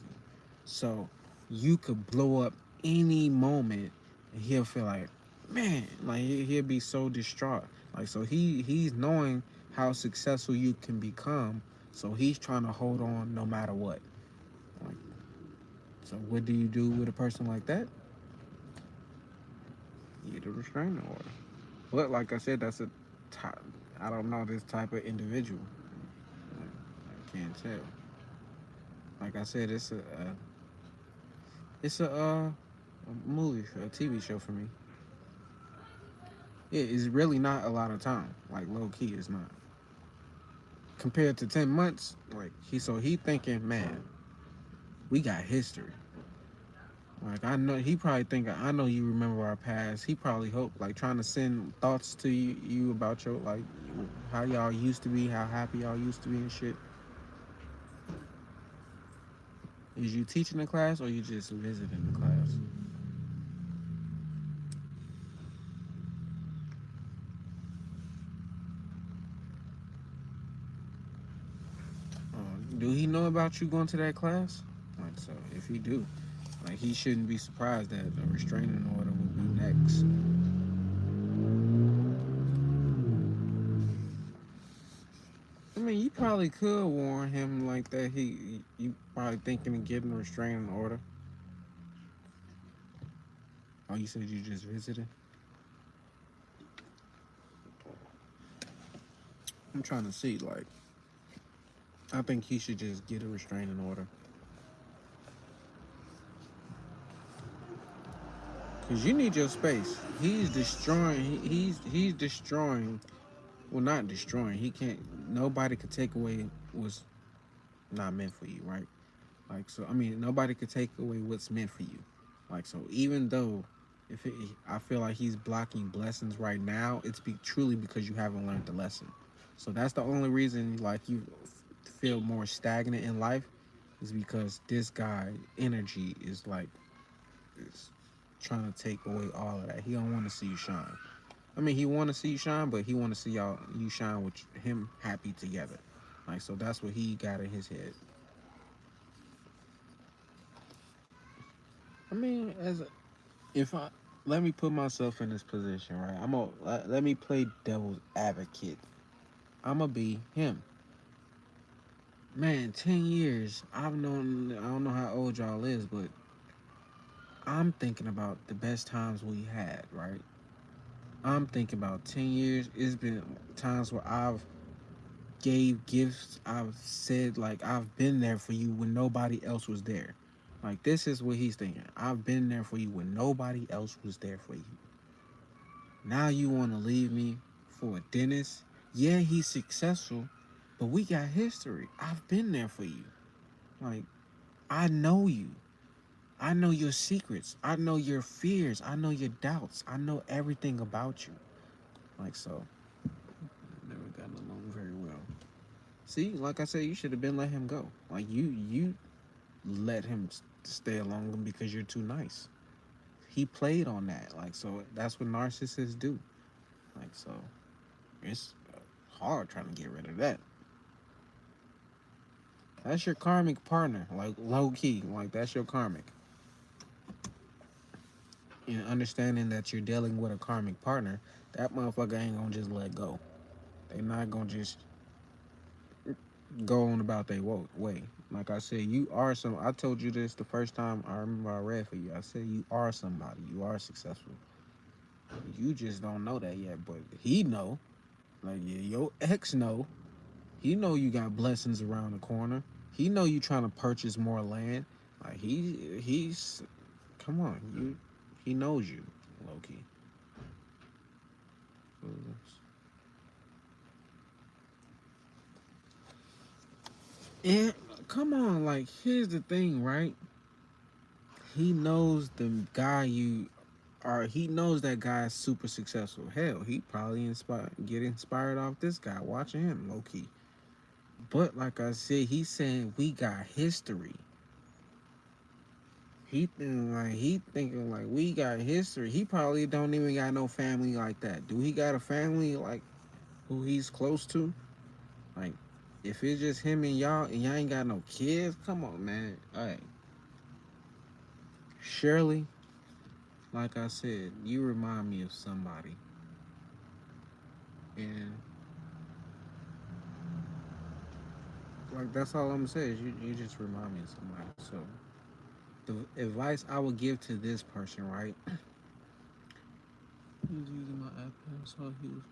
[SPEAKER 1] So you could blow up any moment, and he'll feel like, man, like he'll be so distraught. Like so he's knowing how successful you can become. So he's trying to hold on no matter what. Like, so what do you do with a person like that? You get a restraining order. But like I said, that's a type. I don't know this type of individual. I can't tell. Like I said, it's a movie, a TV show for me. Yeah, it's really not a lot of time. Like low key, it's not. Compared to 10 months, like he thinking, man, we got history. Like I know he probably think I know you remember our past. He probably hope like trying to send thoughts to you about your like how y'all used to be, how happy y'all used to be and shit. Is you teaching the class or you just visiting the class? Do he know about you going to that class? Like so, if he do, like he shouldn't be surprised that a restraining order would be next. probably could warn him like that. You probably thinking of getting a restraining order. Oh, you said you just visited. I'm trying to see. Like, I think he should just get a restraining order because you need your space. He's destroying. He's destroying. Well, not destroying. He can't. Nobody could take away what's not meant for you, right? Like, so I mean, nobody could take away what's meant for you. Like, so even though if it, I feel like he's blocking blessings right now, it's truly because you haven't learned the lesson. So that's the only reason like you feel more stagnant in life is because this guy energy is like is trying to take away all of that. He don't want to see you shine. I mean, he want to see you shine, but he want to see you shine with him happy together. Like, so that's what he got in his head. I mean, if I let me put myself in this position, right? Let me play devil's advocate. I'm gonna be him. Man, 10 years. I've known. I don't know how old y'all is, but I'm thinking about the best times we had, right? I'm thinking about 10 years. It's been times where I've gave gifts. I've said like I've been there for you when nobody else was there. Like this is what he's thinking. I've been there for you when nobody else was there for you. Now you want to leave me for a dentist? Yeah, he's successful, but we got history. I've been there for you. Like, I know you. I know your secrets. I know your fears. I know your doubts. I know everything about you. Like, so, never gotten along very well. See, like I said, you should have been let him go. Like, you let him stay along him because you're too nice. He played on that. Like, so that's what narcissists do. Like, so it's hard trying to get rid of that. That's your karmic partner, like low key, like that's your karmic. And understanding that you're dealing with a karmic partner, that motherfucker ain't gonna just let go. They not gonna just go on about their way. Like I said, you are some. I told you this the first time I remember I read for you. I said you are somebody. You are successful. You just don't know that yet, but he know. Like yeah, your ex know. He know you got blessings around the corner. He know you trying to purchase more land. Like he's come on, you he knows you, Loki. And come on, like here's the thing, right? He knows the guy you are. He knows that guy's super successful. Hell, he probably get inspired off this guy watching him, Loki. But like I said, he's saying we got history. He thinking like we got history. He probably don't even got no family like that. Do he got a family like who he's close to? Like, if it's just him and y'all ain't got no kids, come on, man. All right, Shirley, like I said, you remind me of somebody, and like that's all I'm gonna say is you just remind me of somebody. So the advice I would give to this person, right? He was using my iPad, so he was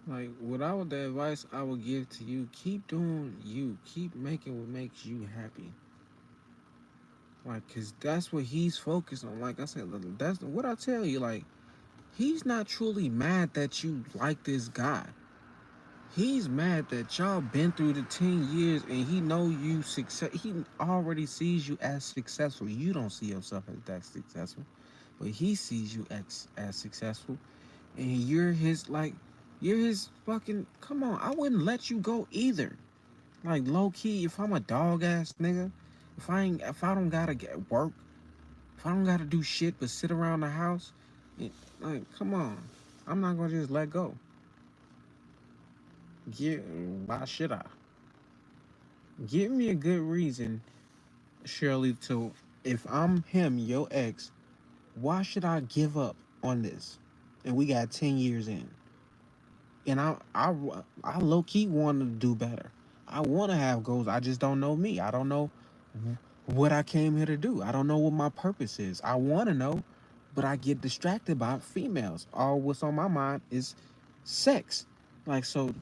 [SPEAKER 1] like, the advice I would give to you, keep doing you, keep making what makes you happy. Like, cause that's what he's focused on. Like I said, that's what I tell you. Like, he's not truly mad that you like this guy. He's mad that y'all been through the 10 years and he know you success. He already sees you as successful. You don't see yourself as that successful, but he sees you as successful, and you're his fucking. Come on, I wouldn't let you go either. Like low key, if I'm a dog ass nigga, if I don't gotta get work, if I don't gotta do shit but sit around the house, it, like come on, I'm not gonna just let go. Get why should I? Give me a good reason, Shirley. To if I'm him, your ex, why should I give up? on this, and we got 10 years in, and I low key want to do better. I want to have goals. I just don't know me. I don't know what I came here to do. I don't know what my purpose is. I want to know, but I get distracted by females. All what's on my mind is sex. Like so,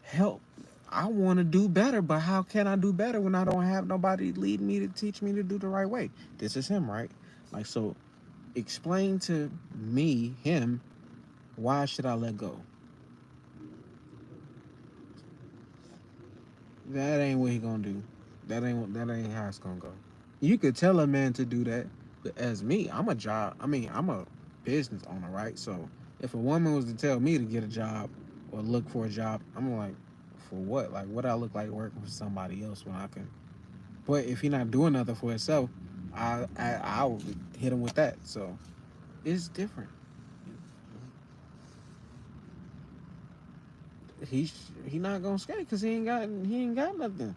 [SPEAKER 1] help. I want to do better, but how can I do better when I don't have nobody lead me to teach me to do the right way? This is him, right? Like so, explain to me, him, why should I let go? That ain't what he gonna do. That ain't how it's gonna go. You could tell a man to do that, but as me, I'm a job. I mean, I'm a business owner, right? So if a woman was to tell me to get a job or look for a job, I'm like, for what? Like, what I look like working for somebody else when I can? But if he not doing nothing for himself, I would hit him with that. So it's different. He he not gonna skate because he ain't got nothing.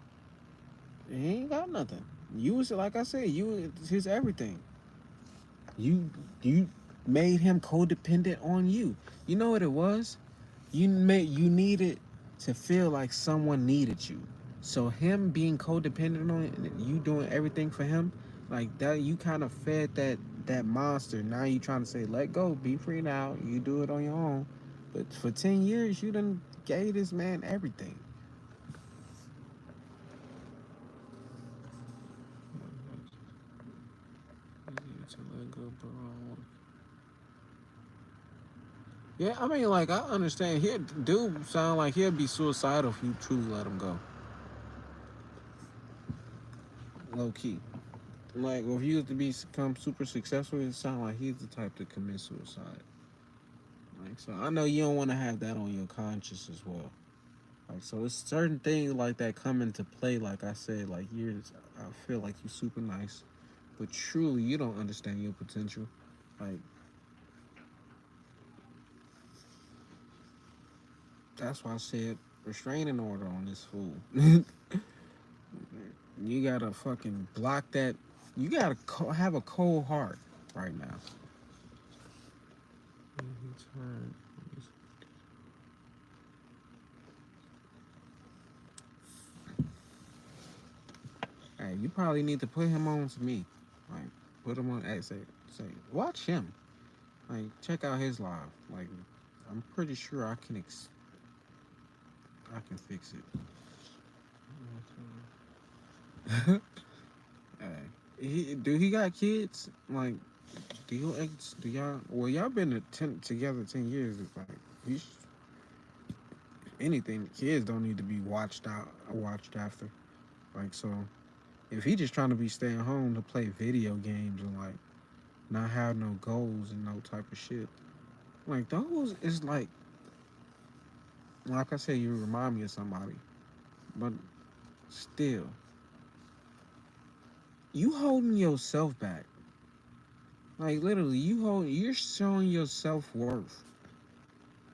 [SPEAKER 1] He ain't got nothing. You was like I said, you his everything. You made him codependent on you. You know what it was? You needed to feel like someone needed you. So him being codependent on you doing everything for him, like that you kind of fed that monster. Now you trying to say let go, be free now. You do it on your own. But for 10 years you done gave this man everything. Yeah, I mean, like I understand. Here, dude, sound like he'll be suicidal if you truly let him go. Low key. Like, if you was to become super successful, it sound like he's the type to commit suicide. Like, so I know you don't want to have that on your conscience as well. Like, so it's certain things like that come into play. Like I said, like I feel like you're super nice, but truly you don't understand your potential. Like, that's why I said restraining order on this fool. You gotta fucking block that. You gotta have a cold heart right now. Hey, you probably need to put him on to me. Like, put him on. Hey, say, watch him. Like, check out his live. Like, I'm pretty sure I can fix it. Hey, he got kids? Like, do y'all? Well, y'all been together 10 years. It's like, you anything. Kids don't need to be watched after. Like, so if he just trying to be staying home to play video games and like not have no goals and no type of shit, like those is like I said, you remind me of somebody, but still, you holding yourself back. Like literally, you're showing your self worth.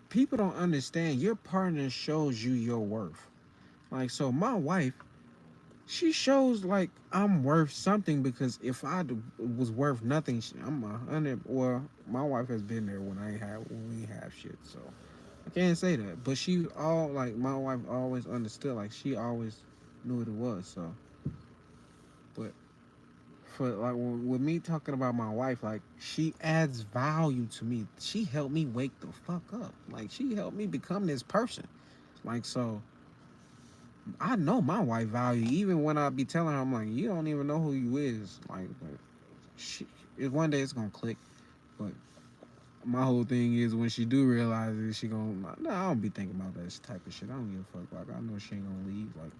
[SPEAKER 1] People don't understand. Your partner shows you your worth. Like so, my wife, she shows like I'm worth something because if was worth nothing, I'm 100. Well, my wife has been there when we have shit. So I can't say that. But she all like my wife always understood. Like she always knew what it was. So, but for like with me talking about my wife, like she adds value to me. She helped me wake the fuck up. Like she helped me become this person. Like so, I know my wife value. Even when I be telling her, I'm like, you don't even know who you is. Like, but she, one day it's gonna click. But my whole thing is when she do realize it, she gonna no, I don't be thinking about that type of shit. I don't give a fuck. Like I know she ain't gonna leave. Like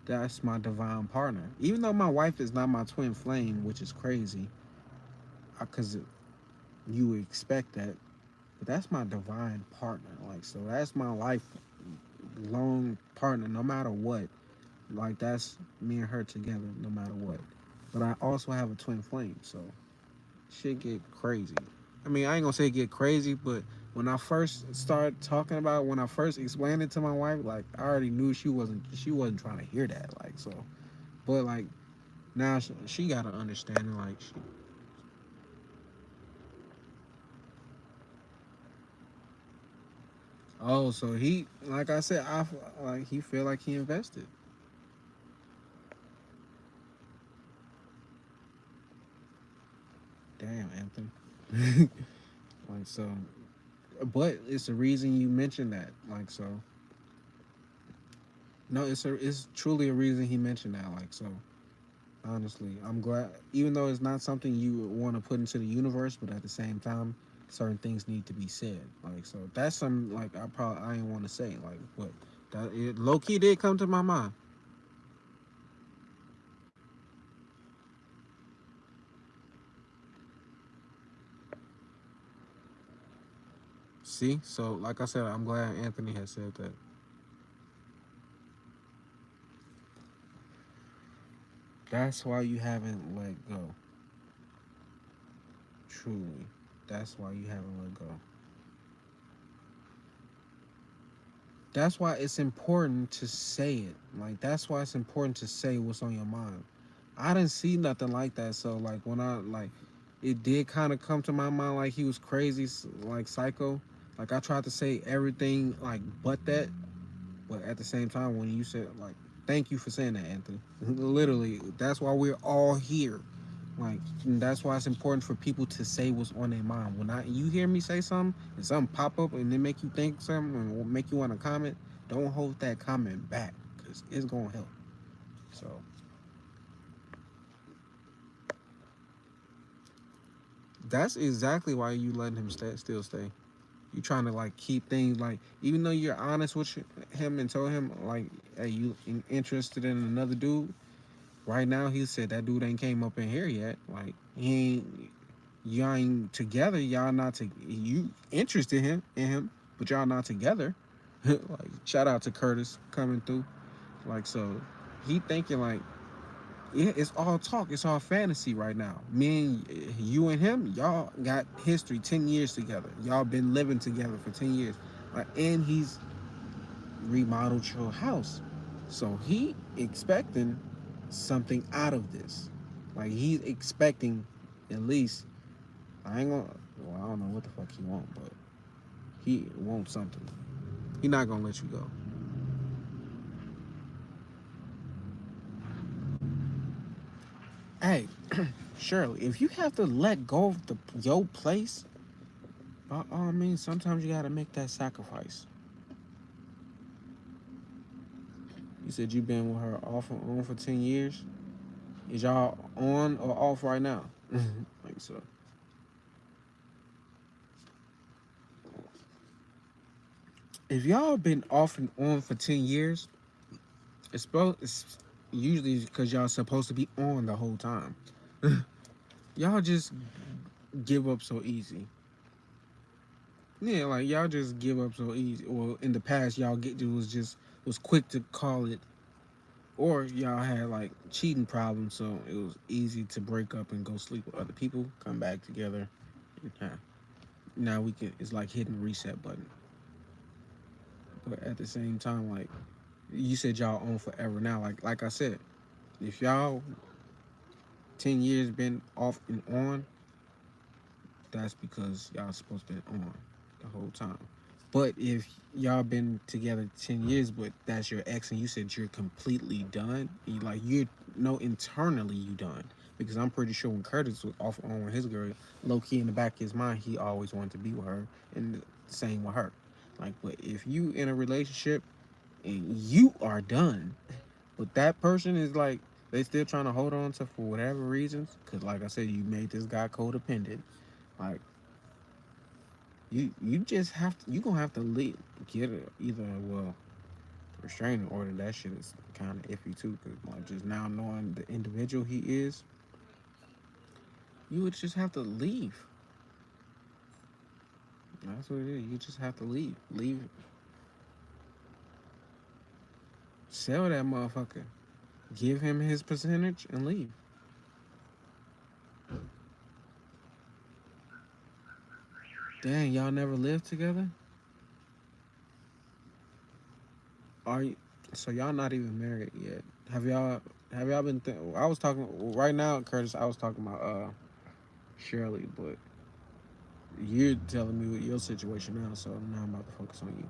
[SPEAKER 1] that's my divine partner. Even though my wife is not my twin flame, which is crazy, because you would expect that. But that's my divine partner. Like so, that's my life long partner. No matter what, like that's me and her together, no matter what. But I also have a twin flame, so shit get crazy. I mean, I ain't gonna say get crazy, but when I first started talking about, when I first explained it to my wife, like I already knew she wasn't trying to hear that, like so. But like now she got to understand, like Oh, so he, like I said, like he feel like he invested. Damn, Anthony. Like so, but it's the reason you mentioned that. Like so, no, it's truly a reason he mentioned that. Like so, honestly, I'm glad. Even though it's not something you want to put into the universe, but at the same time, certain things need to be said. Like so, that's some like I didn't want to say like, but that it low key did come to my mind. See, so like I said, I'm glad Anthony has said that. That's why you haven't let go. Truly, that's why you haven't let go. That's why it's important to say it. Like that's why it's important to say what's on your mind. I didn't see nothing like that. So like when I like, it did kind of come to my mind like he was crazy, like psycho. Like I tried to say everything like but that, but at the same time when you said like, thank you for saying that, Anthony. Literally, that's why we're all here. Like that's why it's important for people to say what's on their mind. When you hear me say something and something pop up and it make you think something and make you want to comment, don't hold that comment back because it's gonna help. So that's exactly why you letting him still stay. You trying to like keep things like even though you're honest with him and told him like, hey, you interested in another dude. Right now, he said that dude ain't came up in here yet. Like he ain't, y'all ain't together. Y'all not to you interested in him, but y'all not together. Like shout out to Curtis coming through. Like so, he thinking like yeah, it's all talk. It's all fantasy right now. Me and you and him, y'all got history 10 years together. Y'all been living together for 10 years. Like, and he's remodeled your house, so he expecting something out of this. Like he's expecting at least I ain't gonna. Well, I don't know what the fuck he want, but he wants something. He not gonna let you go. Hey, Shirley, if you have to let go of your place, by all means, sometimes you gotta make that sacrifice. You said you've been with her off and on for 10 years. Is y'all on or off right now? Like so. If y'all been off and on for 10 years, it's usually because y'all supposed to be on the whole time. Y'all just give up so easy. Yeah, like y'all just give up so easy. Well, in the past, y'all get it was quick to call it, or y'all had like cheating problems, so it was easy to break up and go sleep with other people, come back together. Yeah. Now we can. It's like hitting the reset button. But at the same time, like you said, y'all on forever now. Like I said, if y'all 10 years been off and on, that's because y'all supposed to be on the whole time. But if y'all been together 10 years, but that's your ex, and you said you're completely done, you like you know internally you done. Because I'm pretty sure when Curtis was off on with his girl, low key in the back of his mind, he always wanted to be with her, and the same with her. Like, but if you in a relationship and you are done, but that person is like they still trying to hold on to for whatever reasons, because like I said, you made this guy codependent. Like you just have to you gonna have to leave, get a, either well restraining order. That shit is kind of iffy too, because like just now knowing the individual he is, you would just have to leave. That's what it is. You just have to leave, sell that motherfucker, give him his percentage, and leave. Dang, y'all never lived together. Are you? So y'all not even married yet? Have y'all? Have y'all been? I was talking right now, Curtis. I was talking about Shirley, but you're telling me what your situation now, so now I'm about to focus on you.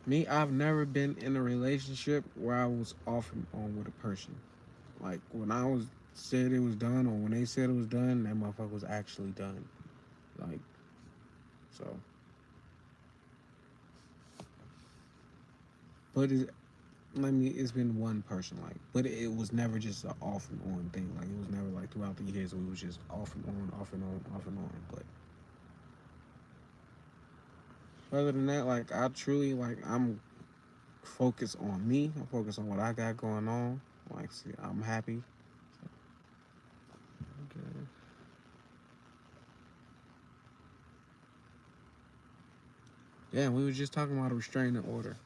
[SPEAKER 1] Me, I've never been in a relationship where I was off and on with a person. Like when I was said it was done, or when they said it was done, that motherfucker was actually done. Like so, but it's been one person like, but it was never just an off and on thing. Like it was never like throughout the years we was just off and on, off and on, off and on. But other than that, like I truly like I'm focused on me. I'm focused on what I got going on. Like see, I'm happy. Okay. Yeah, we were just talking about a restraining order.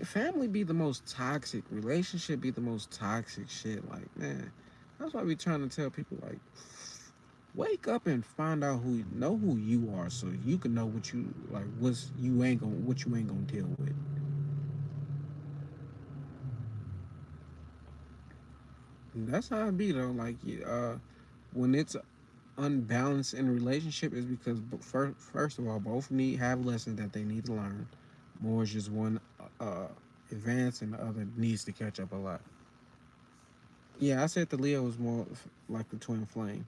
[SPEAKER 1] Family be the most toxic. Relationship be the most toxic shit. Like, man, that's why we trying to tell people like, wake up and find out know who you are, so you can know what you like. What you ain't gonna deal with. And that's how it be though. Like, when it's unbalanced in a relationship, is because first of all, both need have lessons that they need to learn. More is just one uh advance, and the other needs to catch up a lot. Yeah, I said the Leo was more like the twin flame,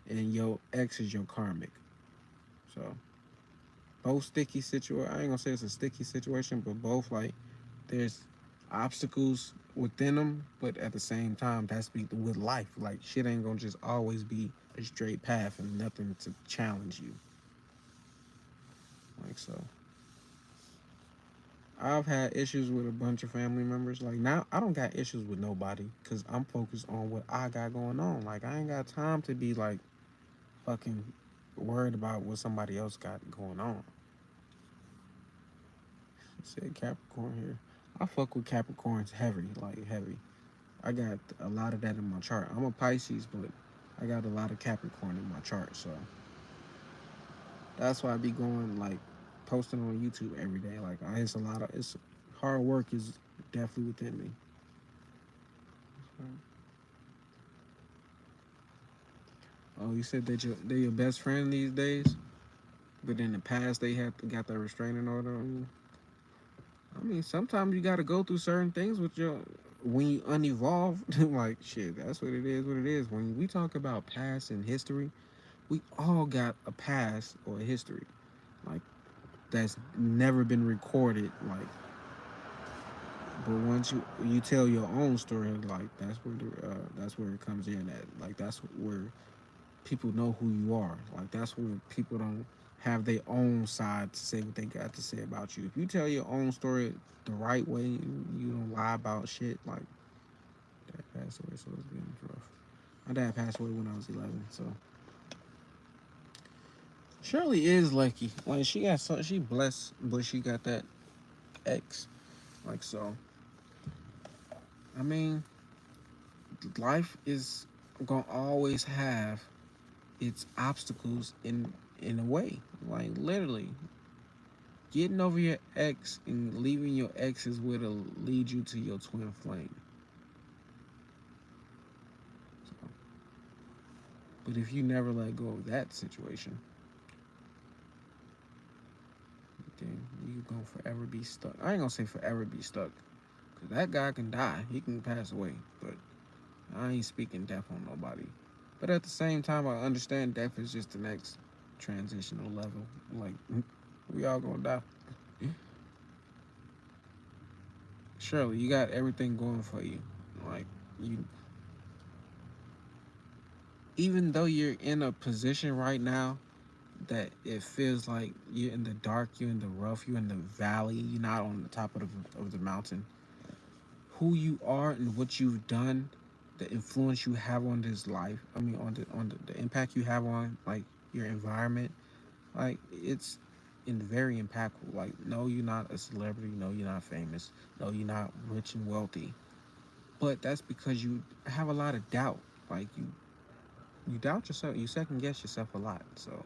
[SPEAKER 1] and your ex is your karmic. So both sticky situation. I ain't gonna say it's a sticky situation, but both like there's obstacles within them, but at the same time, that's be with life. Like shit ain't gonna just always be a straight path and nothing to challenge you. Like so, I've had issues with a bunch of family members. Like now, I don't got issues with nobody because I'm focused on what I got going on. Like I ain't got time to be like fucking worried about what somebody else got going on. It said Capricorn here. I fuck with Capricorns heavy, like heavy. I got a lot of that in my chart. I'm a Pisces, but I got a lot of Capricorn in my chart, so that's why I be going like posting on YouTube every day. Like it's a lot of it's hard work is definitely within me. Oh, you said that they're your best friend these days, but in the past they had got that restraining order on you. I mean, sometimes you got to go through certain things with your when you unevolved. Like shit, that's what it is. What it is. When we talk about past and history, we all got a past or a history. Like that's never been recorded. Like, but once you tell your own story, like that's where it comes in at. Like that's where people know who you are. Like that's where people don't have their own side to say what they got to say about you. If you tell your own story the right way, you don't lie about shit. Like dad passed away, so it's been rough. My dad passed away when I was 11, so Shirley is lucky. Like she blessed, but she got that X. Like so, I mean, life is gonna always have its obstacles in a way. Like literally, getting over your ex and leaving your ex is what'll lead you to your twin flame. So, but if you never let go of that situation, then you gonna forever be stuck. I ain't gonna say forever be stuck, cause that guy can die. He can pass away, but I ain't speaking death on nobody. But at the same time, I understand death is just the next transitional level. Like we all gonna die. Shirley, you got everything going for you. Like you, even though you're in a position right now that it feels like you're in the dark, you're in the rough, you're in the valley, you're not on the top of the mountain. Who you are and what you've done, the influence you have on this life. I mean, the impact you have on like your environment. Like it's very impactful. Like no, you're not a celebrity. No, you're not famous. No, you're not rich and wealthy. But that's because you have a lot of doubt. Like you doubt yourself. You second guess yourself a lot. So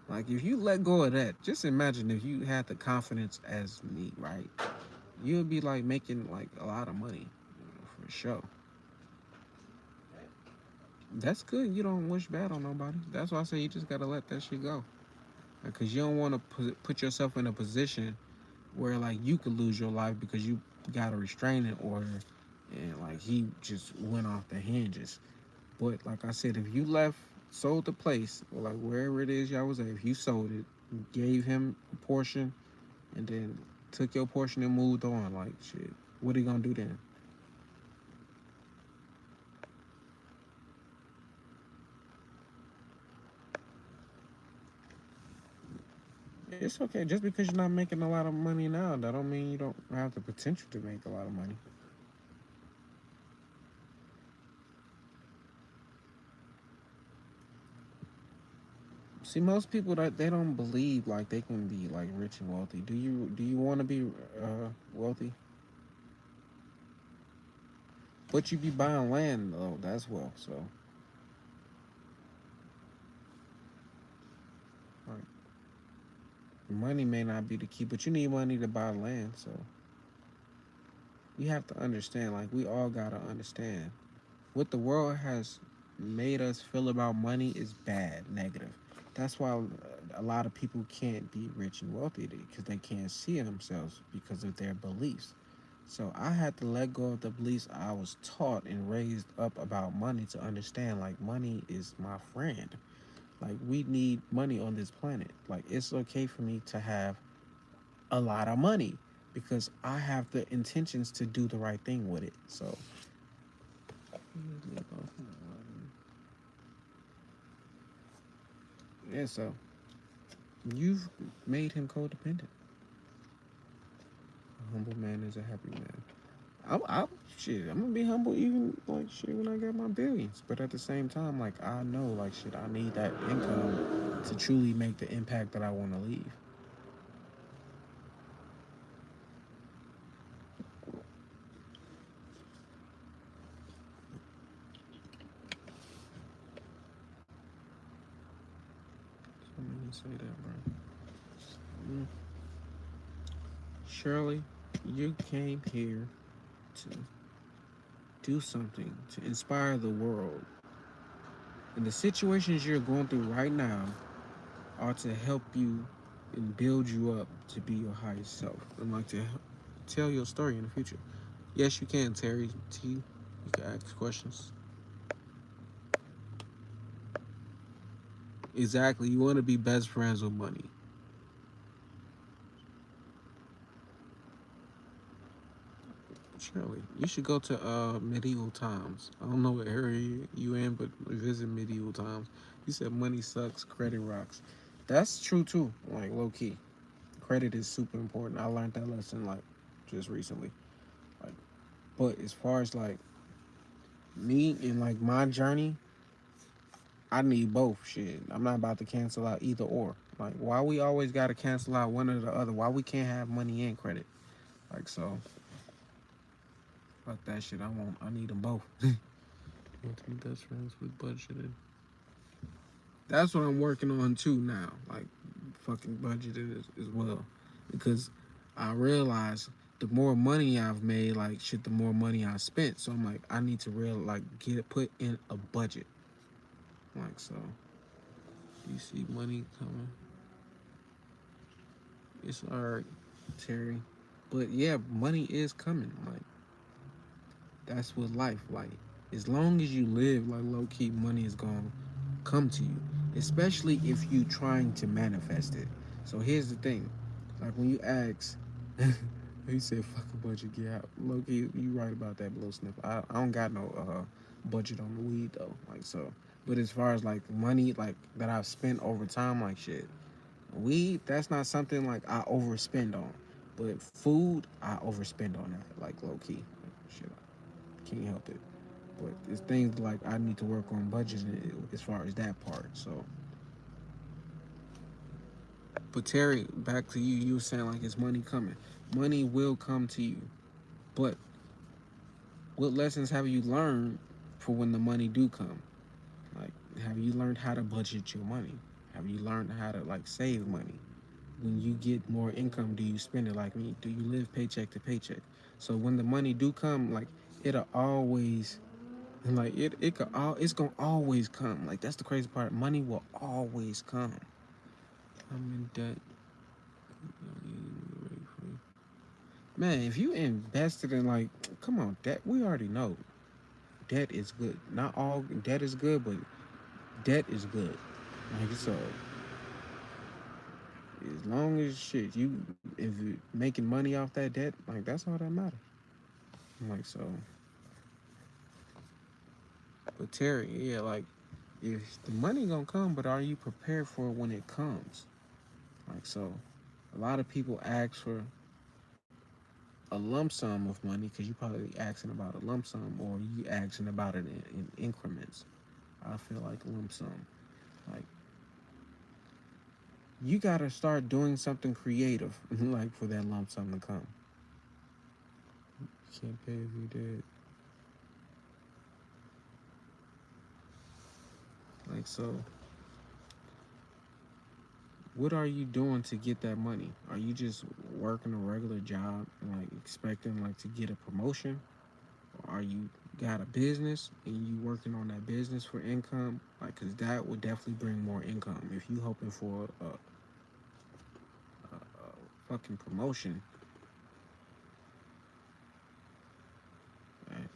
[SPEAKER 1] like if you let go of that, just imagine if you had the confidence as me, right? You'd be like making like a lot of money, for sure. That's good. You don't wish bad on nobody. That's why I say you just gotta let that shit go. because you don't want to put yourself in a position where like you could lose your life because you got a restraining order and like he just went off the hinges. But like I said, if you left, sold the place, or like wherever it is y'all was at, if you sold it, gave him a portion, and then took your portion and moved on, like shit, what are you gonna do then? It's okay. Just because you're not making a lot of money now, that don't mean you don't have the potential to make a lot of money. See, most people that they don't believe like they can be like rich and wealthy. Do you want to be wealthy? But you be buying land though. That's wealth. So, right. Money may not be the key, but you need money to buy land. So you have to understand. Like we all gotta understand what the world has made us feel about money is bad, negative. That's why a lot of people can't be rich and wealthy because they can't see themselves because of their beliefs. So I had to let go of the beliefs I was taught and raised up about money to understand like money is my friend. Like we need money on this planet. Like it's okay for me to have a lot of money because I have the intentions to do the right thing with it. So yeah, so you've made him codependent. A humble man is a happy man. I shit. I'm gonna be humble even like shit when I got my billions. But at the same time, like I know like shit. I need that income to truly make the impact that I want to leave. So I'm gonna say that, bro. Mm. Shirley, you came here to do something to inspire the world. And the situations you're going through right now are to help you and build you up to be your highest self and like to tell your story in the future. Yes, you can, Terry T. You can ask questions. Exactly. You want to be best friends with money. Shirley, you should go to medieval times. I don't know what area you in, but visit medieval times. You said money sucks, credit rocks. That's true too. Like low key, credit is super important. I learned that lesson like just recently. Like, but as far as like me and like my journey, I need both. Shit, I'm not about to cancel out either or. Like, why we always got to cancel out one or the other? Why we can't have money and credit? Like, so fuck that shit. I want. I need them both. Want to be best friends with budgeting. That's what I'm working on too now. Like, fucking budgeting as well, because I realize the more money I've made, like shit, the more money I spent. So I'm like, I need to real like get put in a budget. Like, so you see money coming. It's alright, Terry. But yeah, money is coming. Like that's what life like. As long as you live, like low key, money is gonna come to you. Especially if you trying to manifest it. So here's the thing. Like when you ask he said fuck a budget, get out. Low key, you right about that little snip. I don't got no budget on the weed though. Like so. But as far as like money like that I've spent over time, like shit. Weed, that's not something like I overspend on. But food, I overspend on that, like low key. Shit, I can't help it. But it's things like I need to work on budgeting as far as that part. So, but Terry, back to you. You were saying like it's money coming. Money will come to you. But what lessons have you learned for when the money do come? Like, have you learned how to budget your money? Have you learned how to like save money? When you get more income, do you spend it like me? Do you live paycheck to paycheck? So when the money do come, like it'll always like it it's gonna always come. Like that's the crazy part. Money will always come. I'm in debt. Man, if you invested in like, come on, debt. We already know debt is good. Not all debt is good, but debt is good. Like so, as long as shit you if you making money off that debt, like that's all that matters. Like so, but Terry, yeah, like if the money gonna come, but are you prepared for it when it comes? Like so, a lot of people ask for a lump sum of money because you probably asking about a lump sum or you asking about it in increments. I feel like a lump sum. Like you gotta start doing something creative, like for that lump sum to come. You can't pay if you did. Like so, what are you doing to get that money? Are you just working a regular job and like expecting like to get a promotion? Or are you got a business and you working on that business for income? Like, cause that would definitely bring more income. If you hoping for a fucking promotion, right,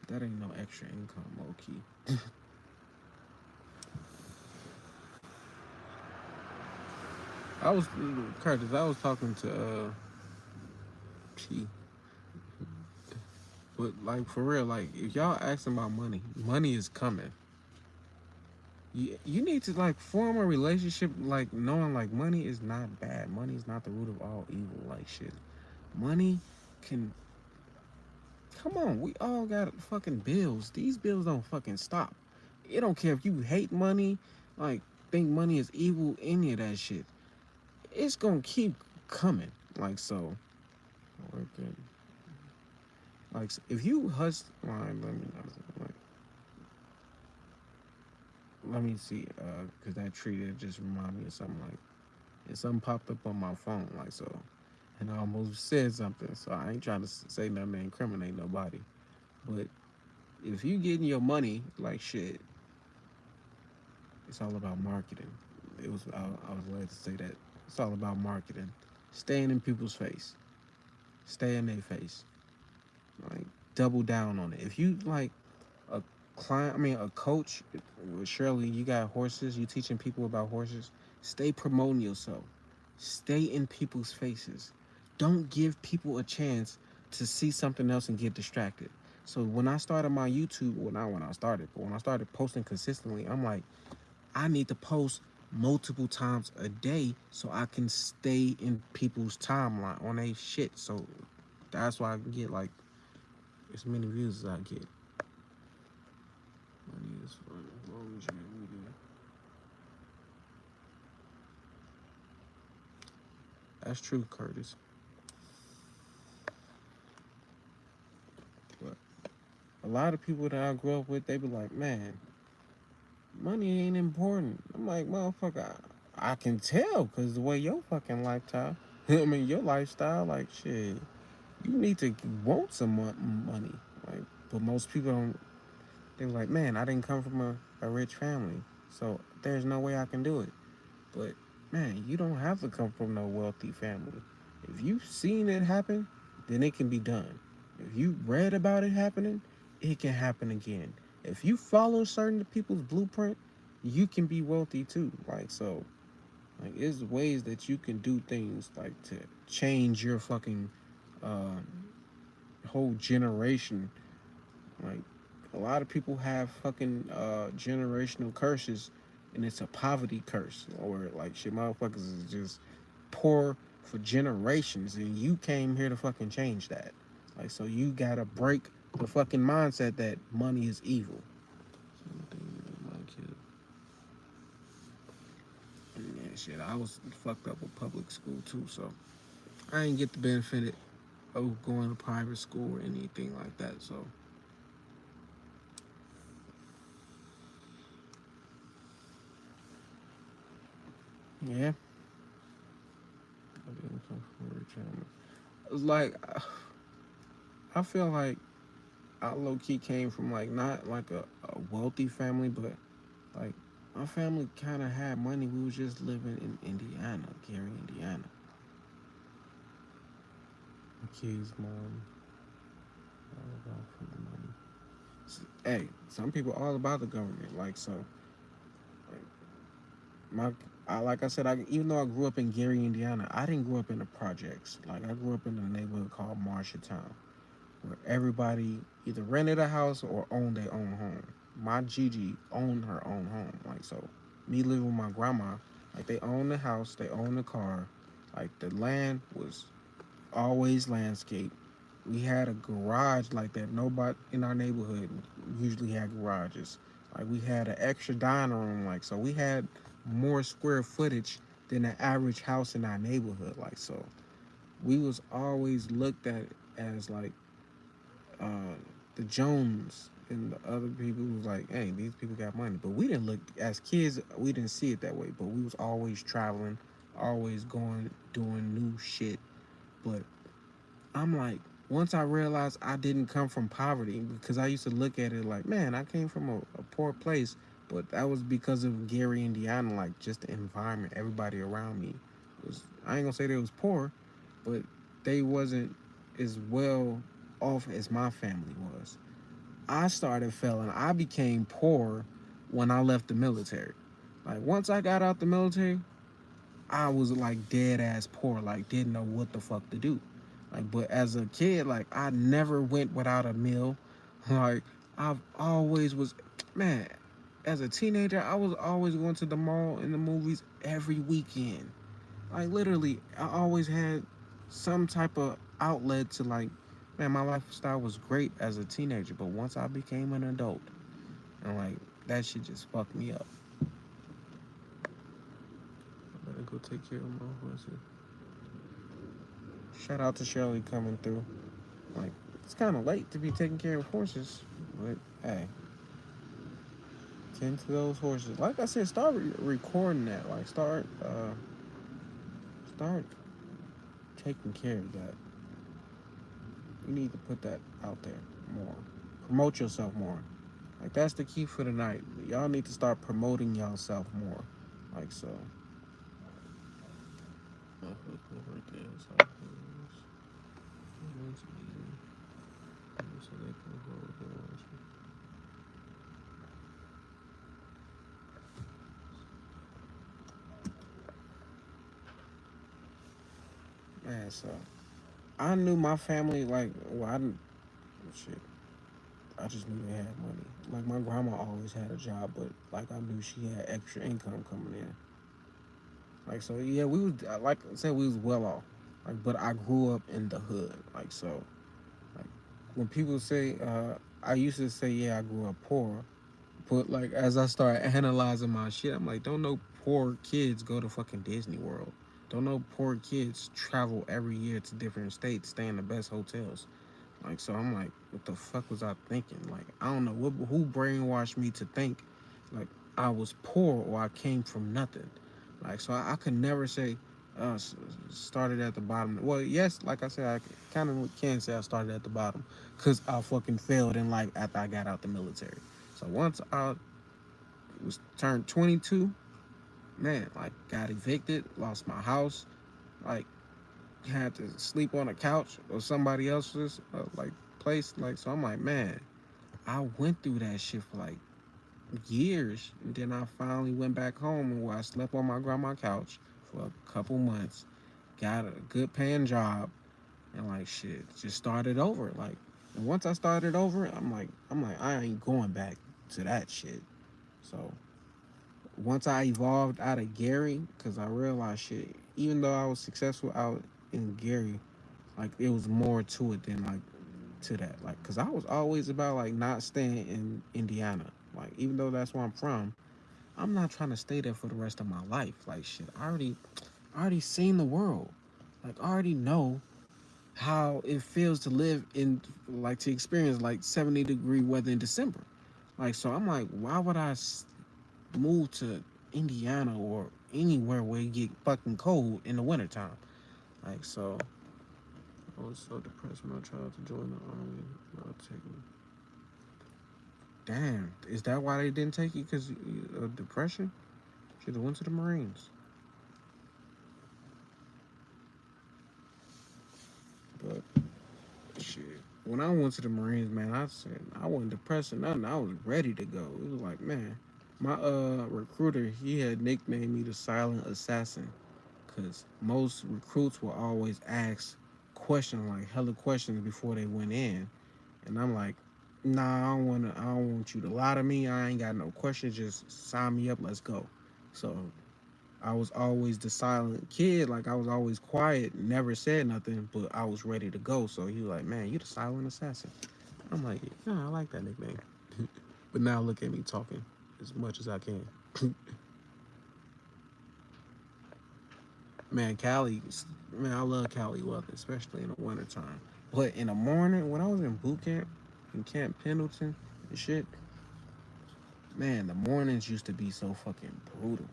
[SPEAKER 1] that ain't no extra income, low key. I was Curtis. I was talking to P, but like for real, like if y'all asking about money, money is coming. You need to like form a relationship like knowing like money is not bad. Money is not the root of all evil. Like shit, money can come on. We all got fucking bills. These bills don't fucking stop. It don't care if you hate money, like think money is evil, any of that shit. It's gonna keep coming. Like so, like if you hustle, let me see, cause that tree that just reminded me of something like, and something popped up on my phone, like so, and I almost said something. So I ain't trying to say nothing to incriminate nobody, but if you getting your money like shit, it's all about marketing. I was glad to say that. It's all about marketing, staying in people's face, stay in their face, like double down on it. If you like a client, I mean a coach, well, Shirley, you got horses. You teaching people about horses. Stay promoting yourself. Stay in people's faces. Don't give people a chance to see something else and get distracted. So when I started my YouTube, well not when I started, but when I started posting consistently, I'm like, I need to post multiple times a day so I can stay in people's timeline on a shit. So that's why I can get like as many views as I get. Money is fun as long as you media. That's true, Curtis. But a lot of people that I grew up with, they be like, man, money ain't important. I'm like, motherfucker, I can tell because the way your fucking lifestyle, I mean, your lifestyle, like, shit, you need to want some money. Like, but most people don't, they're like, man, I didn't come from a rich family. So there's no way I can do it. But, man, you don't have to come from no wealthy family. If you've seen it happen, then it can be done. If you read about it happening, it can happen again. If you follow certain people's blueprint, you can be wealthy too. Like so, like there's ways that you can do things like to change your fucking uh, whole generation. Like a lot of people have fucking generational curses, and it's a poverty curse, or like shit, motherfuckers is just poor for generations, and you came here to fucking change that. Like, so you gotta break the fucking mindset that money is evil. Yeah, shit, I was fucked up with public school too, so I didn't get the benefit of going to private school or anything like that. So yeah, I didn't come from a rich family. It's like I feel like I low key came from like not like a wealthy family, but like My family kind of had money. We was just living in Indiana, Gary, Indiana. My kids, mom, all about for the money. Hey, some people all about the government. Like so, like my, like I said, even though I grew up in Gary, Indiana, I didn't grow up in the projects. Like I grew up in a neighborhood called Marshalltown, where everybody either rented a house or owned their own home. My Gigi owned her own home. Like so, me living with my grandma, like they owned the house, they owned the car, like the land was always landscaped. We had a garage like that. Nobody in our neighborhood usually had garages. Like we had an extra dining room. Like so, we had more square footage than the average house in our neighborhood. Like so, we was always looked at as like uh, the Jones and the other people was like, hey, these people got money. But we didn't look as kids. We didn't see it that way. But we was always traveling, always going, doing new shit. But I'm like, once I realized I didn't come from poverty, because I used to look at it like, man, I came from a poor place, but that was because of Gary, Indiana, like just the environment, everybody around me was. I ain't gonna say they was poor, but they wasn't as well off as my family was. I started failing. I became poor when I left the military. Like once I got out the military, I was like dead ass poor, like didn't know what the fuck to do. Like, but as a kid, like I never went without a meal. Like I've always was, man. As a teenager, I was always going to the mall and the movies every weekend. Like literally, I always had some type of outlet to like. Man, my lifestyle was great as a teenager, but once I became an adult, and like that shit just fucked me up. I better go take care of my horses. Shout out to Shirley coming through. Like, it's kind of late to be taking care of horses, but hey, tend to those horses. Like I said, start recording that. Like, start taking care of that. You need to put that out there more. Promote yourself more. Like, that's the key for the night. Y'all need to start promoting yourself more. Like, so. Man, so I knew my family like well I didn't shit. I just knew they had money. Like my grandma always had a job, but like I knew she had extra income coming in. Like so, yeah, we was like I said, we was well off. Like, but I grew up in the hood. Like so, like when people say, I used to say, yeah, I grew up poor. But like as I started analyzing my shit, I'm like, don't know poor kids go to fucking Disney World. Don't know poor kids travel every year to different states, stay in the best hotels. Like so, I'm like, what the fuck was I thinking? Like I don't know who brainwashed me to think like I was poor or I came from nothing. Like so, I could never say started at the bottom. Well, yes, like I said, I kind of can say I started at the bottom because I fucking failed in life after I got out the military. So once I was turned 22, man, like got evicted, lost my house, like had to sleep on a couch or somebody else's like place. Like so, I'm like, man, I went through that shit for like years, and then I finally went back home and where I slept on my grandma's couch for a couple months, got a good paying job, and like shit, just started over. Like, and once I started over, I'm like, I ain't going back to that shit. So once I evolved out of Gary, because I realized shit, even though I was successful out in Gary, like it was more to it than like to that. Like, cause I was always about like not staying in Indiana. Like, even though that's where I'm from, I'm not trying to stay there for the rest of my life. Like, shit, I already seen the world. Like, I already know how it feels to live in, like, to experience like 70-degree weather in December. Like, so I'm like, why would I move to Indiana or anywhere where it get fucking cold in the wintertime? Like, so I was so depressed when I tried to join the army. Not taking. damn, is that why they didn't take you? Because of depression? Should have went to the Marines. But shit, when I went to the Marines, man, I said I wasn't depressed or nothing. I was ready to go. It was like, man, my recruiter, he had nicknamed me the Silent Assassin, because most recruits will always ask questions, like hella questions before they went in, and I'm like, nah, I don't want you to lie to me. I ain't got no questions. Just sign me up. Let's go. So I was always the silent kid. Like I was always quiet, never said nothing, but I was ready to go. So he was like, man, you the silent assassin. I'm like, yeah, I like that nickname. But now look at me talking as much as I can. Man, Cali, man, I love Cali weather, especially in the wintertime. But in the morning, when I was in boot camp, in Camp Pendleton and shit, man, the mornings used to be so fucking brutal.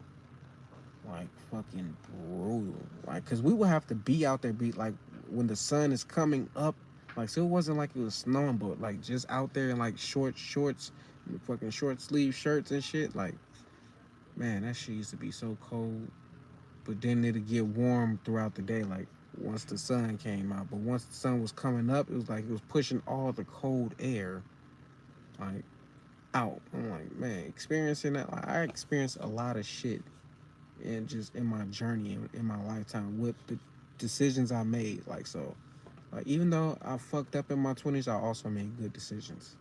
[SPEAKER 1] Like, fucking brutal. Like, cause we would have to be out there, be like, when the sun is coming up. Like, so it wasn't like it was snowing, but like just out there in like short shorts, and fucking short sleeve shirts and shit. Like, man, that shit used to be so cold. But then it'd get warm throughout the day, like once the sun came out. But once the sun was coming up, it was like it was pushing all the cold air like out. I'm like, man, experiencing that, like, I experienced a lot of shit and just in my journey in my lifetime with the decisions I made. Like, so, like, even though I fucked up in my 20s, I also made good decisions.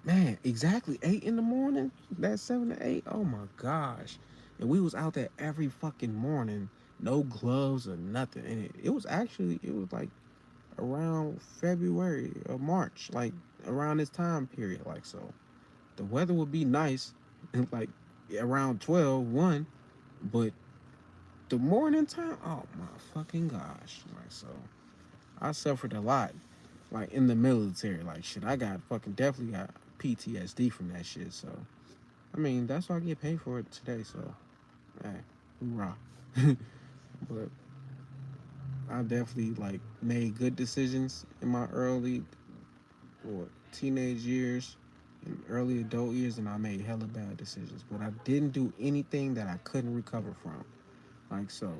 [SPEAKER 1] Man, exactly 8 in the morning. That 7 to 8. Oh my gosh. And we was out there every fucking morning, no gloves or nothing. And it was actually, it was like around February or March, like around this time period. Like, so the weather would be nice, like around 12, 1, but the morning time, oh my fucking gosh. Like, so I suffered a lot, like in the military. Like, shit, I got fucking definitely got PTSD from that shit. So, I mean, that's why I get paid for it today. So, hey, hoorah. But I definitely like made good decisions in my early or teenage years and early adult years, and I made hella bad decisions. But I didn't do anything that I couldn't recover from. Like, so,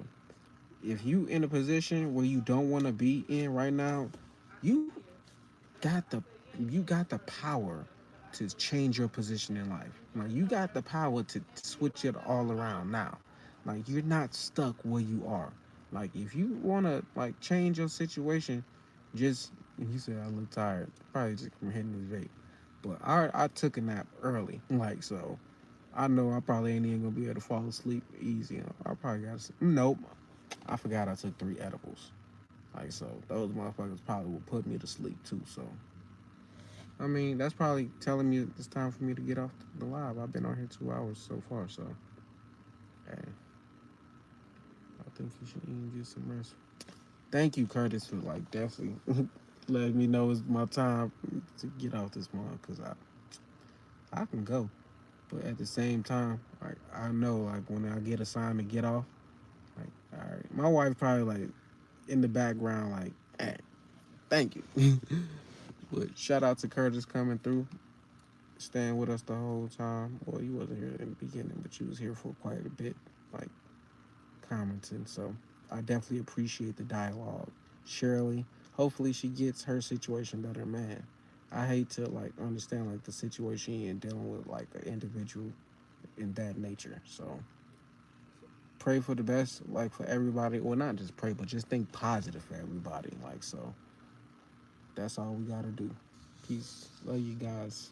[SPEAKER 1] if you in a position where you don't want to be in right now, you got the you got the power to change your position in life. Like, you got the power to switch it all around now. Like, you're not stuck where you are. Like, if you wanna like change your situation, just, he said I look tired, probably just from hitting this vape. But I took a nap early, like, so I know I probably ain't even gonna be able to fall asleep easy. I probably got nope. I forgot I took 3 edibles. Like, so those motherfuckers probably will put me to sleep too. So I mean, that's probably telling me it's time for me to get off the live. I've been on here 2 hours so far, so hey, I think you should even get some rest. Thank you, Curtis, for like definitely letting me know it's my time to get off this month, because I can go, but at the same time, like I know like when I get a sign to get off, like all right, my wife probably like in the background like, hey, thank you. But shout out to Curtis coming through, staying with us the whole time. Well, you wasn't here in the beginning, but you was here for quite a bit, like commenting. So I definitely appreciate the dialogue. Shirley, hopefully she gets her situation better, man. I hate to like understand like the situation and dealing with like an individual in that nature. So pray for the best, like for everybody. Well, not just pray, but just think positive for everybody. Like, so that's all we gotta do. Peace. Love you guys.